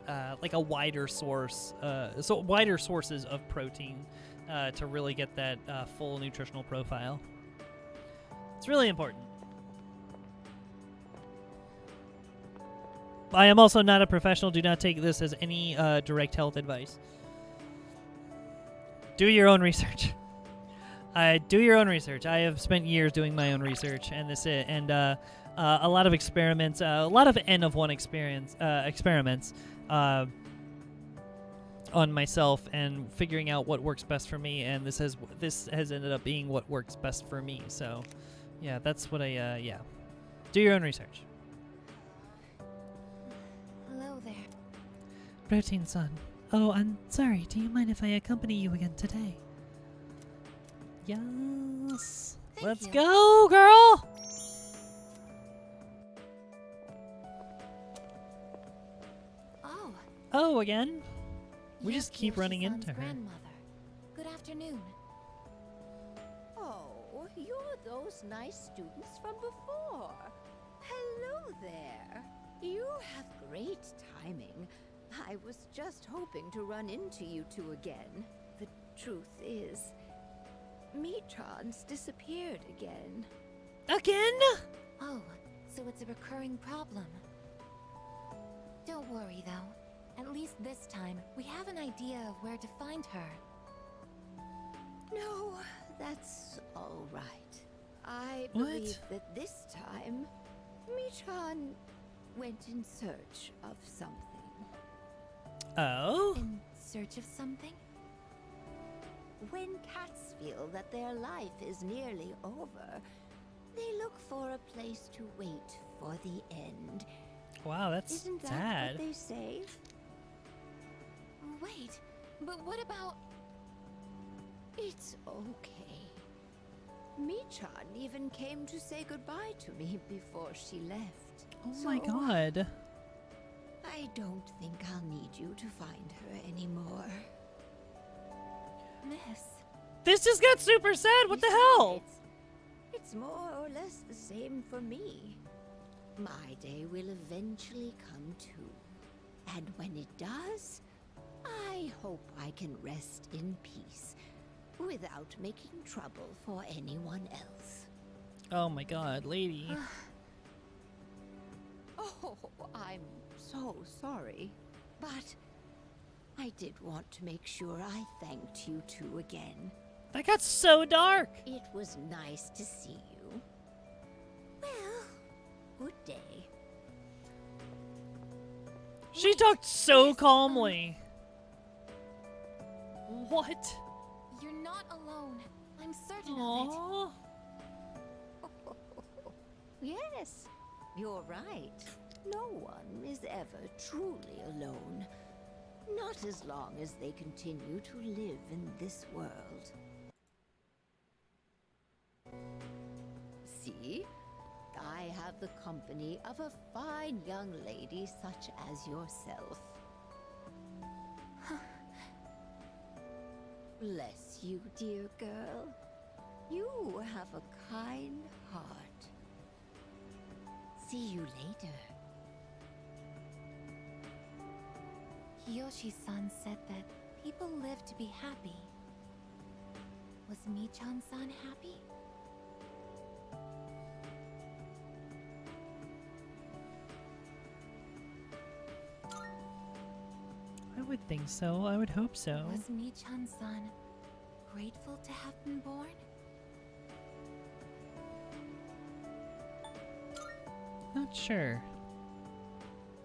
like a wider source, so wider sources of protein to really get that full nutritional profile. It's really important. I am also not a professional. Do not take this as any direct health advice. Do your own research. Do your own research. I have spent years doing my own research, and a lot of experiments, a lot of N of 1 experiments, on myself and figuring out what works best for me, and this has ended up being what works best for me. So, yeah, that's what I yeah. Do your own research. Hello there. Protein Son. Oh, I'm sorry. Do you mind if I accompany you again today? Yes. Let's you. go, girl. Oh. Oh, again? We you're just keep running Kiyoshi-san's into her. grandmother. Good afternoon. Oh, you're those nice students from before. Hello there. You have great timing. I was just hoping to run into you two again. The truth is, Michan's disappeared again. Again? Oh, so it's a recurring problem. Don't worry, though. At least this time, we have an idea of where to find her. No, that's all right. I What? believe that this time, Michan went in search of something. Oh? In search of something? When cats feel that their life is nearly over, they look for a place to wait for the end. Wow, that's Isn't that sad. what they say? Wait, but what about... It's okay. Michan even came to say goodbye to me before she left. Oh my So, god. I don't think I'll need you to find her anymore. Miss? This just got super sad. What the hell? It's more or less the same for me. My day will eventually come too. And when it does, I hope I can rest in peace without making trouble for anyone else. Oh my god, lady. Oh, I'm so sorry. But I did want to make sure I thanked you two again. That got so dark. It was nice to see you. Well, good day. She talked so calmly. What? You're not alone. I'm certain of it. Aww. Yes, you're right. No one is ever truly alone. Not as long as they continue to live in this world. See? I have the company of a fine young lady such as yourself. Bless you, dear girl. You have a kind heart. See you later. Kiyoshi-san said that people live to be happy. Was Michan-san happy? I would think so. I would hope so. Was Michan-san grateful to have been born? Not sure.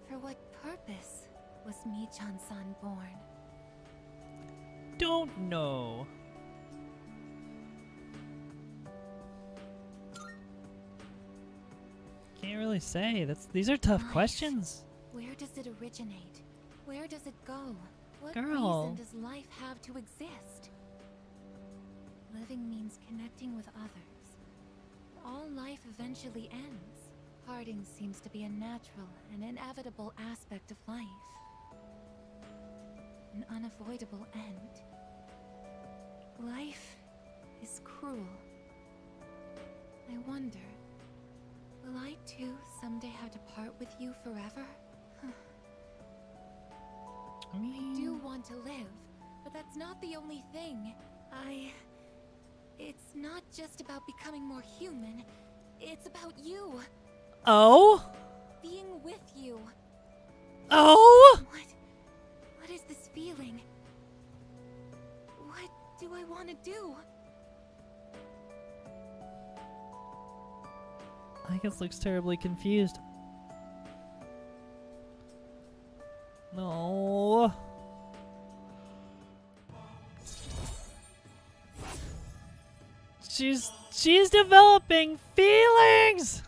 For what purpose was Michan-san born? Don't know. Can't really say. These are tough Life. questions. Where does it originate? Where does it go? What Girl. reason does life have to exist? Living means connecting with others. All life eventually ends. Parting seems to be a natural and inevitable aspect of life. An unavoidable end. Life is cruel. I wonder, will I too someday have to part with you forever? I mean, I do want to live, but that's not the only thing. It's not just about becoming more human. It's about you. oh? Being with you. Oh? What is this feeling? What do I want to do? I guess looks terribly confused. No. She's developing feelings.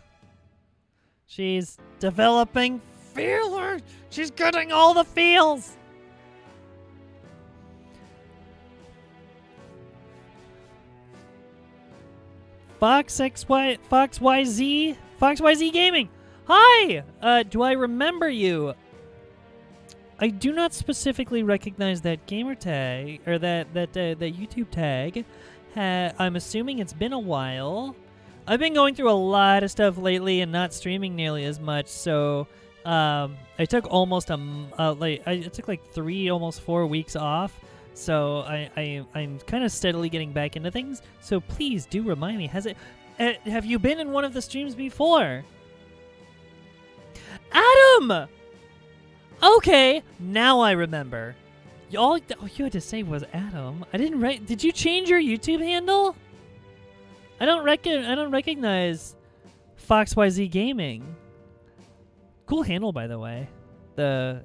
She's developing feelings. She's getting all the feels. Fox YZ Gaming. Hi. Do I remember you? I do not specifically recognize that gamer tag or that YouTube tag. I'm assuming it's been a while. I've been going through a lot of stuff lately and not streaming nearly as much. So I took almost I took like 3, almost 4 weeks off. So I'm kind of steadily getting back into things. So please do remind me. Have you been in one of the streams before? Adam. Okay, now I remember. All you had to say was Adam. I didn't write. Did you change your YouTube handle? I don't recognize FoxYZ Gaming. Cool handle, by the way. The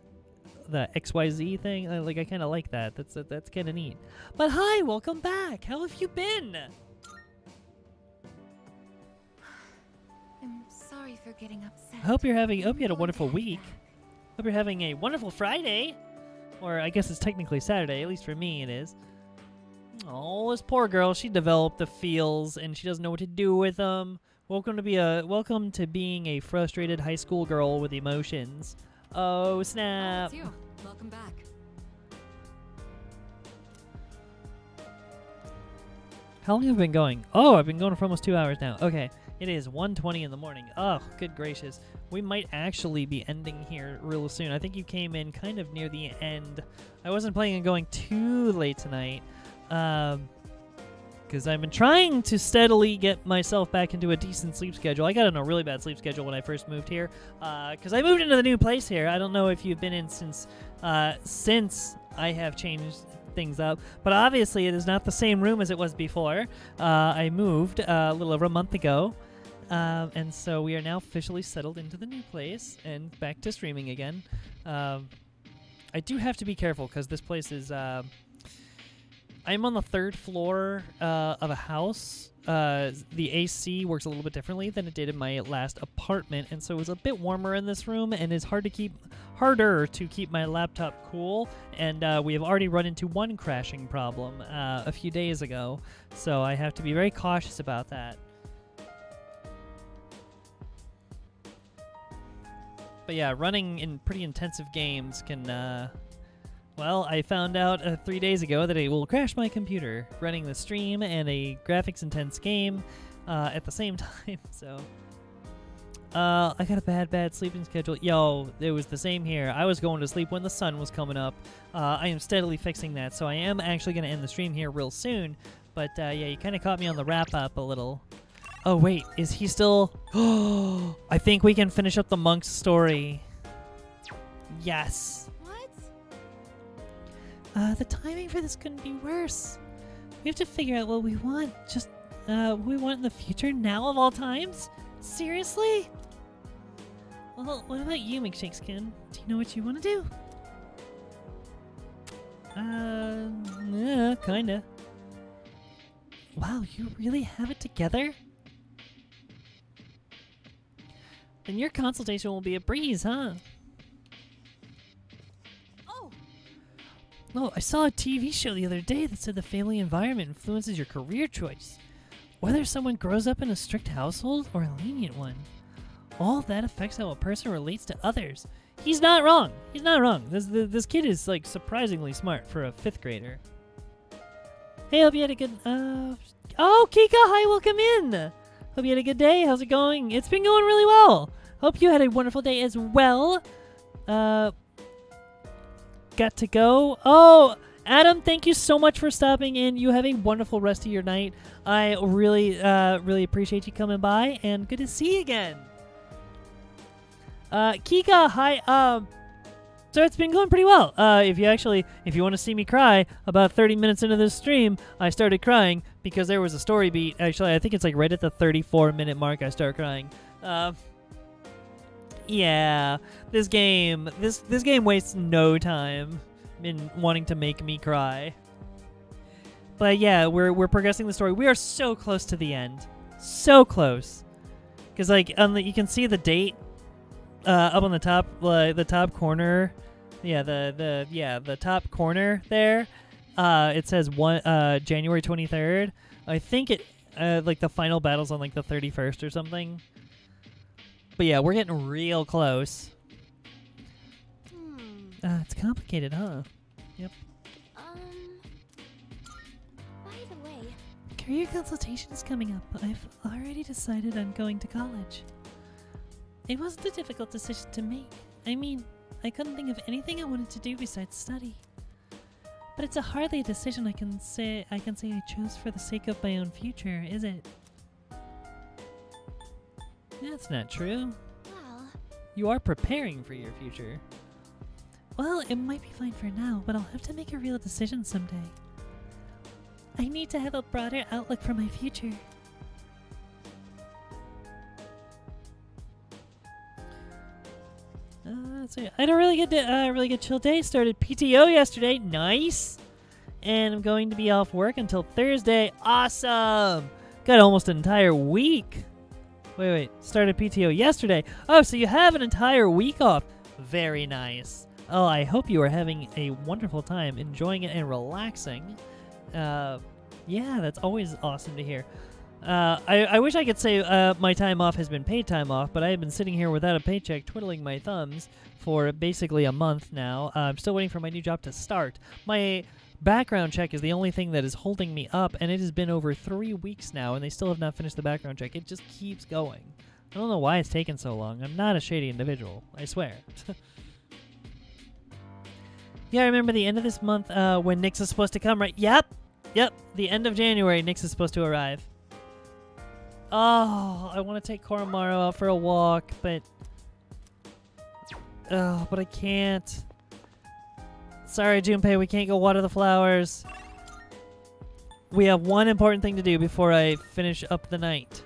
XYZ thing. I kind of like that. That's kind of neat. But hi, welcome back. How have you been? I'm sorry for getting upset. I hope you had a wonderful week. Hope you're having a wonderful Friday. Or I guess it's technically Saturday, at least for me it is. Oh, this poor girl, she developed the feels and she doesn't know what to do with them. Welcome to being a frustrated high school girl with emotions. Oh, snap. Oh, it's you. Welcome back. How long have I been going? Oh, I've been going for almost 2 hours now. Okay. It is 1:20 in the morning. Oh, good gracious. We might actually be ending here real soon. I think you came in kind of near the end. I wasn't planning on going too late tonight. Because I've been trying to steadily get myself back into a decent sleep schedule. I got in a really bad sleep schedule when I first moved here. Because I moved into the new place here. I don't know if you've been in since I have changed things up. But obviously it is not the same room as it was before. I moved a little over a month ago. And so we are now officially settled into the new place and back to streaming again. I do have to be careful because this place is... I'm on the 3rd floor of a house. The AC works a little bit differently than it did in my last apartment, and so it was a bit warmer in this room, and it's harder to keep my laptop cool. And we have already run into one crashing problem a few days ago, so I have to be very cautious about that. But yeah, running in pretty intensive games can, well, I found out 3 days ago that it will crash my computer running the stream and a graphics intense game at the same time, so. I got a bad sleeping schedule. Yo, it was the same here. I was going to sleep when the sun was coming up. I am steadily fixing that, so I am actually going to end the stream here real soon. But yeah, you kind of caught me on the wrap-up a little. Oh, wait, is he still... I think we can finish up the monk's story. Yes. What? The timing for this couldn't be worse. We have to figure out what we want. Just, what we want in the future now of all times? Seriously? Well, what about you, Milkshake Skin? Do you know what you want to do? Yeah, kinda. Wow, you really have it together? Then your consultation will be a breeze, huh? Oh, I saw a TV show the other day that said the family environment influences your career choice. Whether someone grows up in a strict household or a lenient one. All that affects how a person relates to others. He's not wrong. He's not wrong. This kid is, like, surprisingly smart for a 5th grader. Hey, hope you had a good... Oh, Kika, hi, welcome in! Hope you had a good day. How's it going? It's been going really well. Hope you had a wonderful day as well. Got to go. Oh, Adam, thank you so much for stopping in. You have a wonderful rest of your night. I really appreciate you coming by, and good to see you again. Kika, hi. So it's been going pretty well. If you want to see me cry, about 30 minutes into this stream, I started crying because there was a story beat. Actually, I think it's like right at the 34-minute mark I start crying. Yeah, this game wastes no time in wanting to make me cry. But yeah, we're progressing the story. We are so close to the end. So close. Because like you can see the date up on the top, the top corner. Yeah, the top corner there. It says January 23rd. I think it like the final battle's on like the 31st or something. But yeah, we're getting real close. It's complicated, huh? Yep. By the way, Career consultation is coming up. I've already decided I'm going to college. It wasn't a difficult decision to make. I mean, I couldn't think of anything I wanted to do besides study. But it's hardly a decision I can say I chose for the sake of my own future, is it? That's not true. well, You are preparing for your future. Well, it might be fine for now, but I'll have to make a real decision someday. I need to have a broader outlook for my future. Let's see. I had a really good chill day. Started PTO yesterday. Nice. And I'm going to be off work until Thursday. Awesome. Got almost an entire week. Wait. Started PTO yesterday. Oh, so you have an entire week off. Very nice. Oh, I hope you are having a wonderful time, enjoying it and relaxing. Yeah, that's always awesome to hear. I wish I could say my time off has been paid time off, but I have been sitting here without a paycheck, twiddling my thumbs for basically a month now. I'm still waiting for my new job to start. My background check is the only thing that is holding me up, and it has been over 3 weeks now, and they still have not finished the background check. It just keeps going. I don't know why it's taken so long. I'm not a shady individual, I swear. Yeah, I remember the end of this month when Nyx is supposed to come, right? Yep. The end of January, Nyx is supposed to arrive. Oh, I want to take Koromaru out for a walk, but I can't. Sorry, Junpei, we can't go water the flowers. We have one important thing to do before I finish up the night.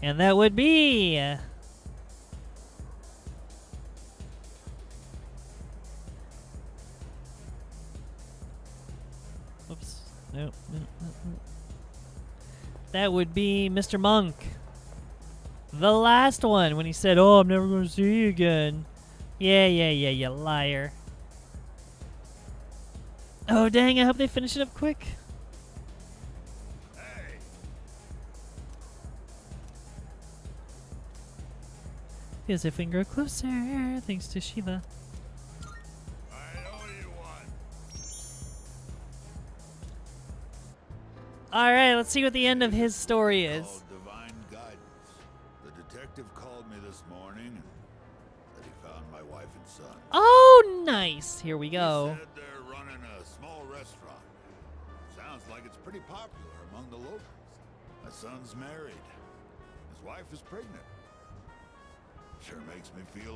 And that would be... Oops. No. That would be Mr. Monk. The last one, when he said, "Oh, I'm never going to see you again." Yeah, you liar. Oh, dang, I hope they finish it up quick. Hey, Feels if we can grow closer, thanks to Shiva. I know you want. Alright, let's see what the end of his story is. Called divine guidance. The detective called me this morning and said he found my wife and son. Oh, nice. Here we go. He said they're running a small restaurant. Sounds like it's pretty popular among the locals. My son's married. His wife is pregnant. Sure makes me feel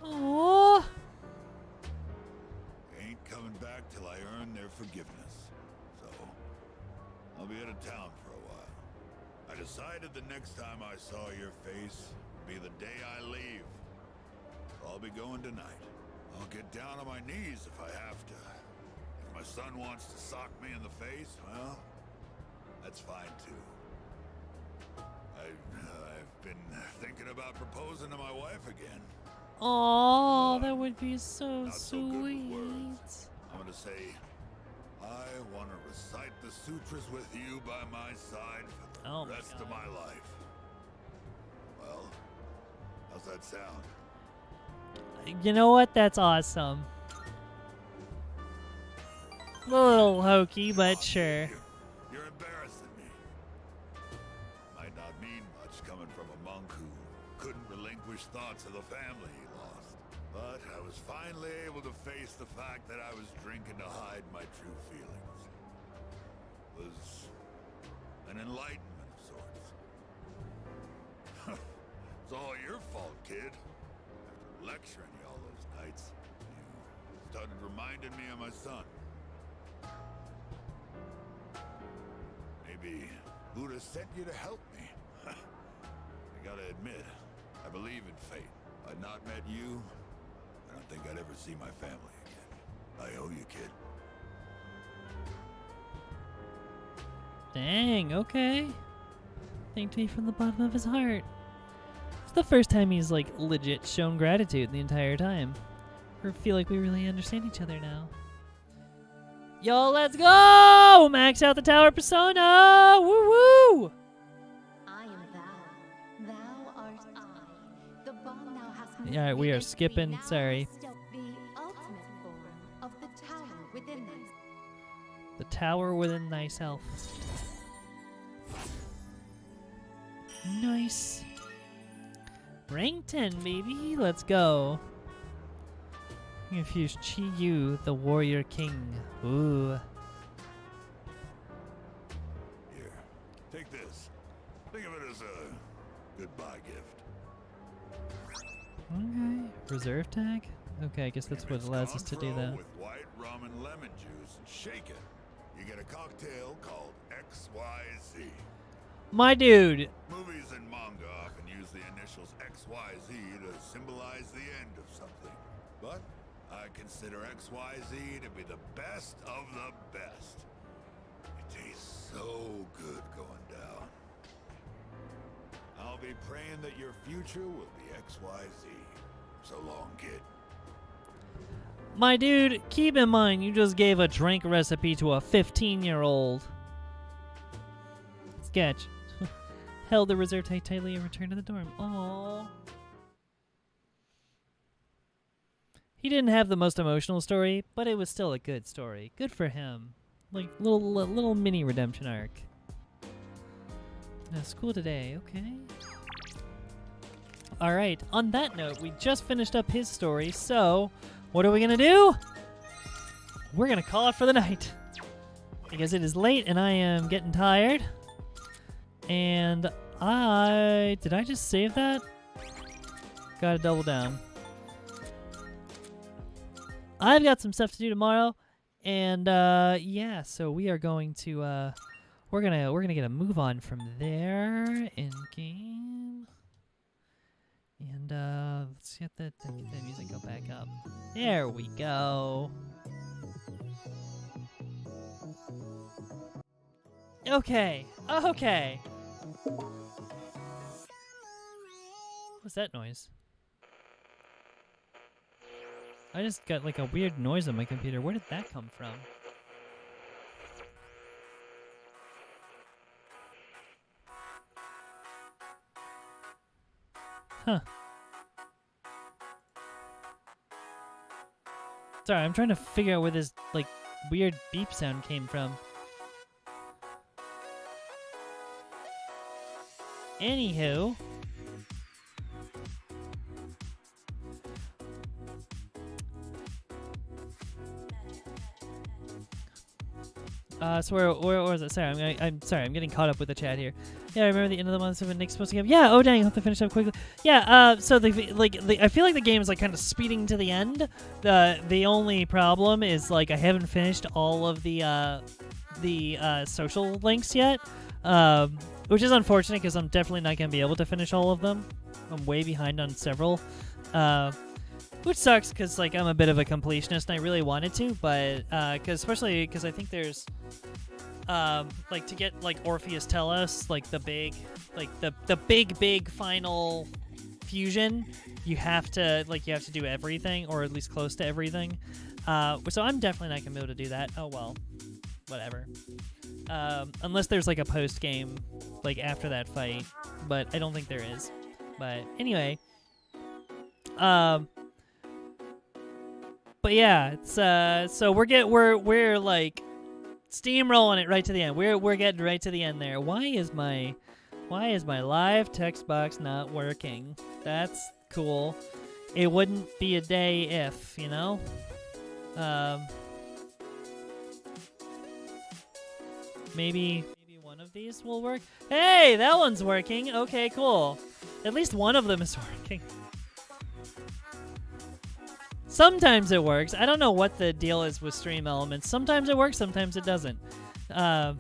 old. Aww. Ain't coming back till I earn their forgiveness. So, I'll be out of town for a while. I decided the next time I saw your face would be the day I leave. I'll be going tonight. I'll get down on my knees if I have to. If my son wants to sock me in the face, well, that's fine too. I've been thinking about proposing to my wife again. Oh, that would be so Not so good with sweet. words. I'm gonna say, I want to recite the sutras with you by my side for the Oh my rest God. of my life. Well, how's that sound? You know what? That's awesome. A little hokey, but sure. You're embarrassing me. Might not mean much coming from a monk who couldn't relinquish thoughts of the family he lost. But I was finally able to face the fact that I was drinking to hide my true feelings. It was an enlightenment of sorts. It's all your fault, kid. After lecturing you all those nights, you started reminding me of my son. Maybe Buddha sent you to help me. I gotta admit, I believe in fate. If I'd not met you, I don't think I'd ever see my family again. I owe you, kid. Dang, okay. Thanked me from the bottom of his heart. It's the first time he's, like, legit shown gratitude the entire time. I feel like we really understand each other now. Yo, let's go! Max out the tower persona! Woo-woo! I am thou. Thou art I. The bond thou hast moved Yeah, we me are into skipping, now sorry. The ultimate form of the tower within thyself. The tower within thyself. Nice. Rank 10, baby. Let's go. Infuse Chi Yu, the warrior king. Ooh. Here, take this. Think of it as a goodbye gift. Okay. Reserve tag? Okay, I guess that's what allows us to do that. With white rum and lemon juice and shake it. You get a cocktail called XYZ. My dude. Movies and manga often use the initials XYZ to symbolize the end of something. But I consider XYZ to be the best of the best. It tastes so good going down. I'll be praying that your future will be XYZ. So long, kid. My dude, keep in mind you just gave a drink recipe to a 15-year-old. Sketch. Held the reserve tag tightly and returned to the dorm. Aww. He didn't have the most emotional story, but it was still a good story. Good for him. Like, little mini redemption arc. Now, school today, okay. Alright, on that note, we just finished up his story, so what are we gonna do? We're gonna call it for the night. Because it is late and I am getting tired. And did I just save that? Gotta double down. I've got some stuff to do tomorrow, and yeah, so we are going to we're gonna get a move on from there in game, and let's get that music go back up. There we go. Okay. What's that noise? I just got like a weird noise on my computer. Where did that come from? Huh. Sorry, I'm trying to figure out where this like weird beep sound came from. Anywho. So where was it? Sorry, I'm sorry. I'm getting caught up with the chat here. Yeah, I remember the end of the month when Nick's supposed to come. Yeah. Oh dang, I have to finish up quickly. Yeah. So I feel like the game is like kind of speeding to the end. The only problem is like I haven't finished all of the social links yet. Which is unfortunate because I'm definitely not gonna be able to finish all of them. I'm way behind on several. Which sucks because like I'm a bit of a completionist and I really wanted to, but especially because I think there's like to get like Orpheus Telos, like the big big final fusion, you have to do everything or at least close to everything. So I'm definitely not gonna be able to do that. Oh well, whatever. Unless there's like a post game like after that fight, but I don't think there is. But anyway, but yeah, it's so we're like steamrolling it right to the end. We're getting right to the end there. Why is my live text box not working? That's cool. It wouldn't be a day if, you know? Maybe one of these will work. Hey, that one's working. Okay, cool. At least one of them is working. Sometimes it works. I don't know what the deal is with Stream Elements. Sometimes it works, sometimes it doesn't. But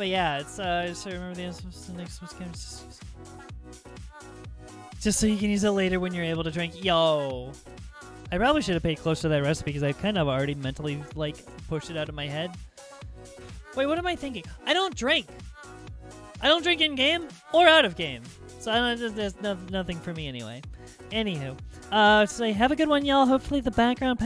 yeah, it's just remember the next just so you can use it later when you're able to drink. Yo, I probably should have paid close to that recipe because I kind of already mentally like pushed it out of my head. Wait, what am I thinking? I don't drink. I don't drink in game or out of game. So there's nothing for me anyway. Anywho, so have a good one, y'all. Hopefully the background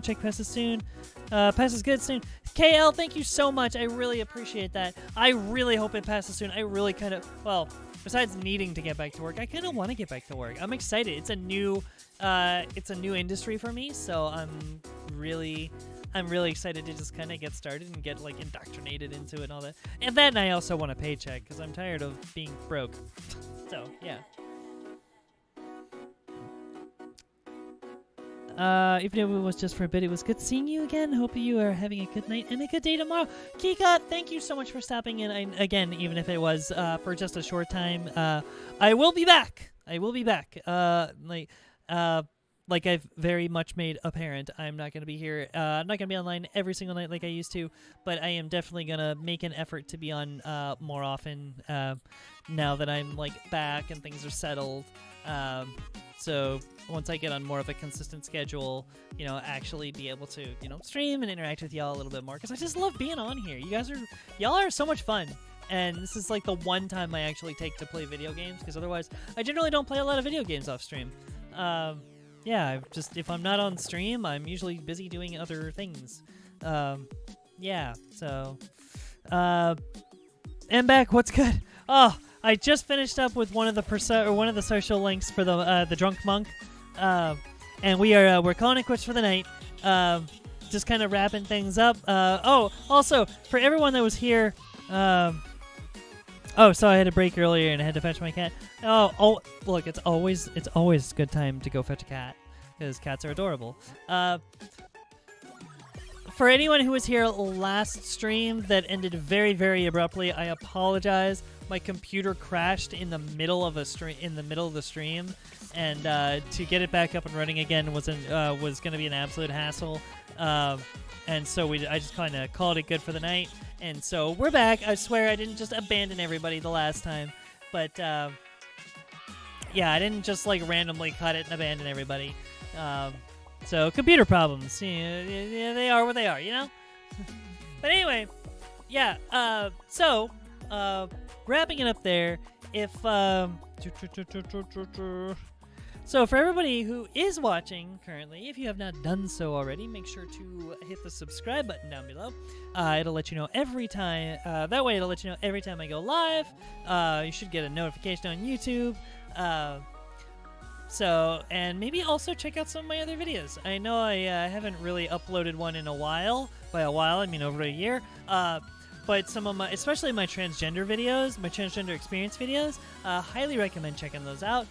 check passes soon. Passes good soon. KL, thank you so much. I really appreciate that. I really hope it passes soon. I really kind of, well, besides needing to get back to work, I kind of want to get back to work. I'm excited. It's a new industry for me, so I'm really excited to just kind of get started and get like indoctrinated into it and all that. And then I also want a paycheck because I'm tired of being broke. So yeah. Even if it was just for a bit, it was good seeing you again. Hope you are having a good night and a good day tomorrow. Kika, thank you so much for stopping in. Again, even if it was for just a short time, I will be back. Like I've very much made apparent, I'm not going to be here. I'm not going to be online every single night like I used to, but I am definitely going to make an effort to be on more often now that I'm like back and things are settled. So once I get on more of a consistent schedule, you know, actually be able to, you know, stream and interact with y'all a little bit more, because I just love being on here. Y'all are so much fun. And this is like the one time I actually take to play video games, because otherwise I generally don't play a lot of video games off stream. Yeah, if I'm not on stream, I'm usually busy doing other things. Yeah, so Mbek, what's good? Oh, I just finished up with one of the social links for the drunk monk, and we're calling it quits for the night. Just kind of wrapping things up. Oh, also for everyone that was here. Oh, so I had a break earlier and I had to fetch my cat. Oh, look, it's always a good time to go fetch a cat because cats are adorable. For anyone who was here last stream that ended very, very abruptly, I apologize. My computer crashed in the middle of the stream, and to get it back up and running again was going to be an absolute hassle. And so I just kind of called it good for the night. And so we're back. I swear I didn't just abandon everybody the last time. But, yeah, I didn't just, like, randomly cut it and abandon everybody. So computer problems. Yeah, they are what they are, you know? But anyway, yeah. So, wrapping it up there, so for everybody who is watching currently, if you have not done so already, make sure to hit the subscribe button down below. It'll let you know every time. That way it'll let you know every time I go live. You should get a notification on YouTube. And maybe also check out some of my other videos. I know I haven't really uploaded one in a while. By a while, I mean over a year. But some of especially my transgender videos, my transgender experience videos, highly recommend checking those out.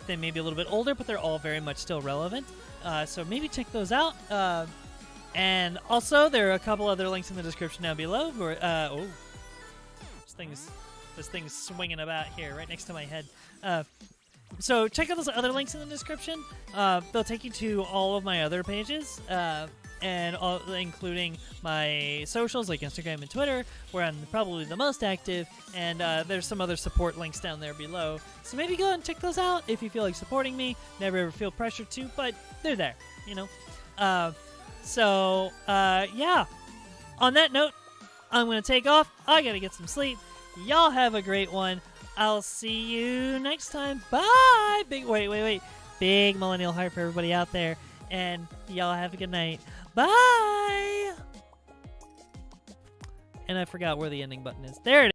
They may be a little bit older, but they're all very much still relevant. So maybe check those out. And also, there are a couple other links in the description down below. This thing's swinging about here, right next to my head. So check out those other links in the description. They'll take you to all of my other pages. And including my socials like Instagram and Twitter, where I'm probably the most active, and there's some other support links down there below. So maybe go and check those out if you feel like supporting me. Never ever feel pressured to, but they're there, you know. Yeah. On that note, I'm going to take off. I got to get some sleep. Y'all have a great one. I'll see you next time. Bye! Wait. Big millennial heart for everybody out there. And y'all have a good night. Bye! And I forgot where the ending button is. There it is.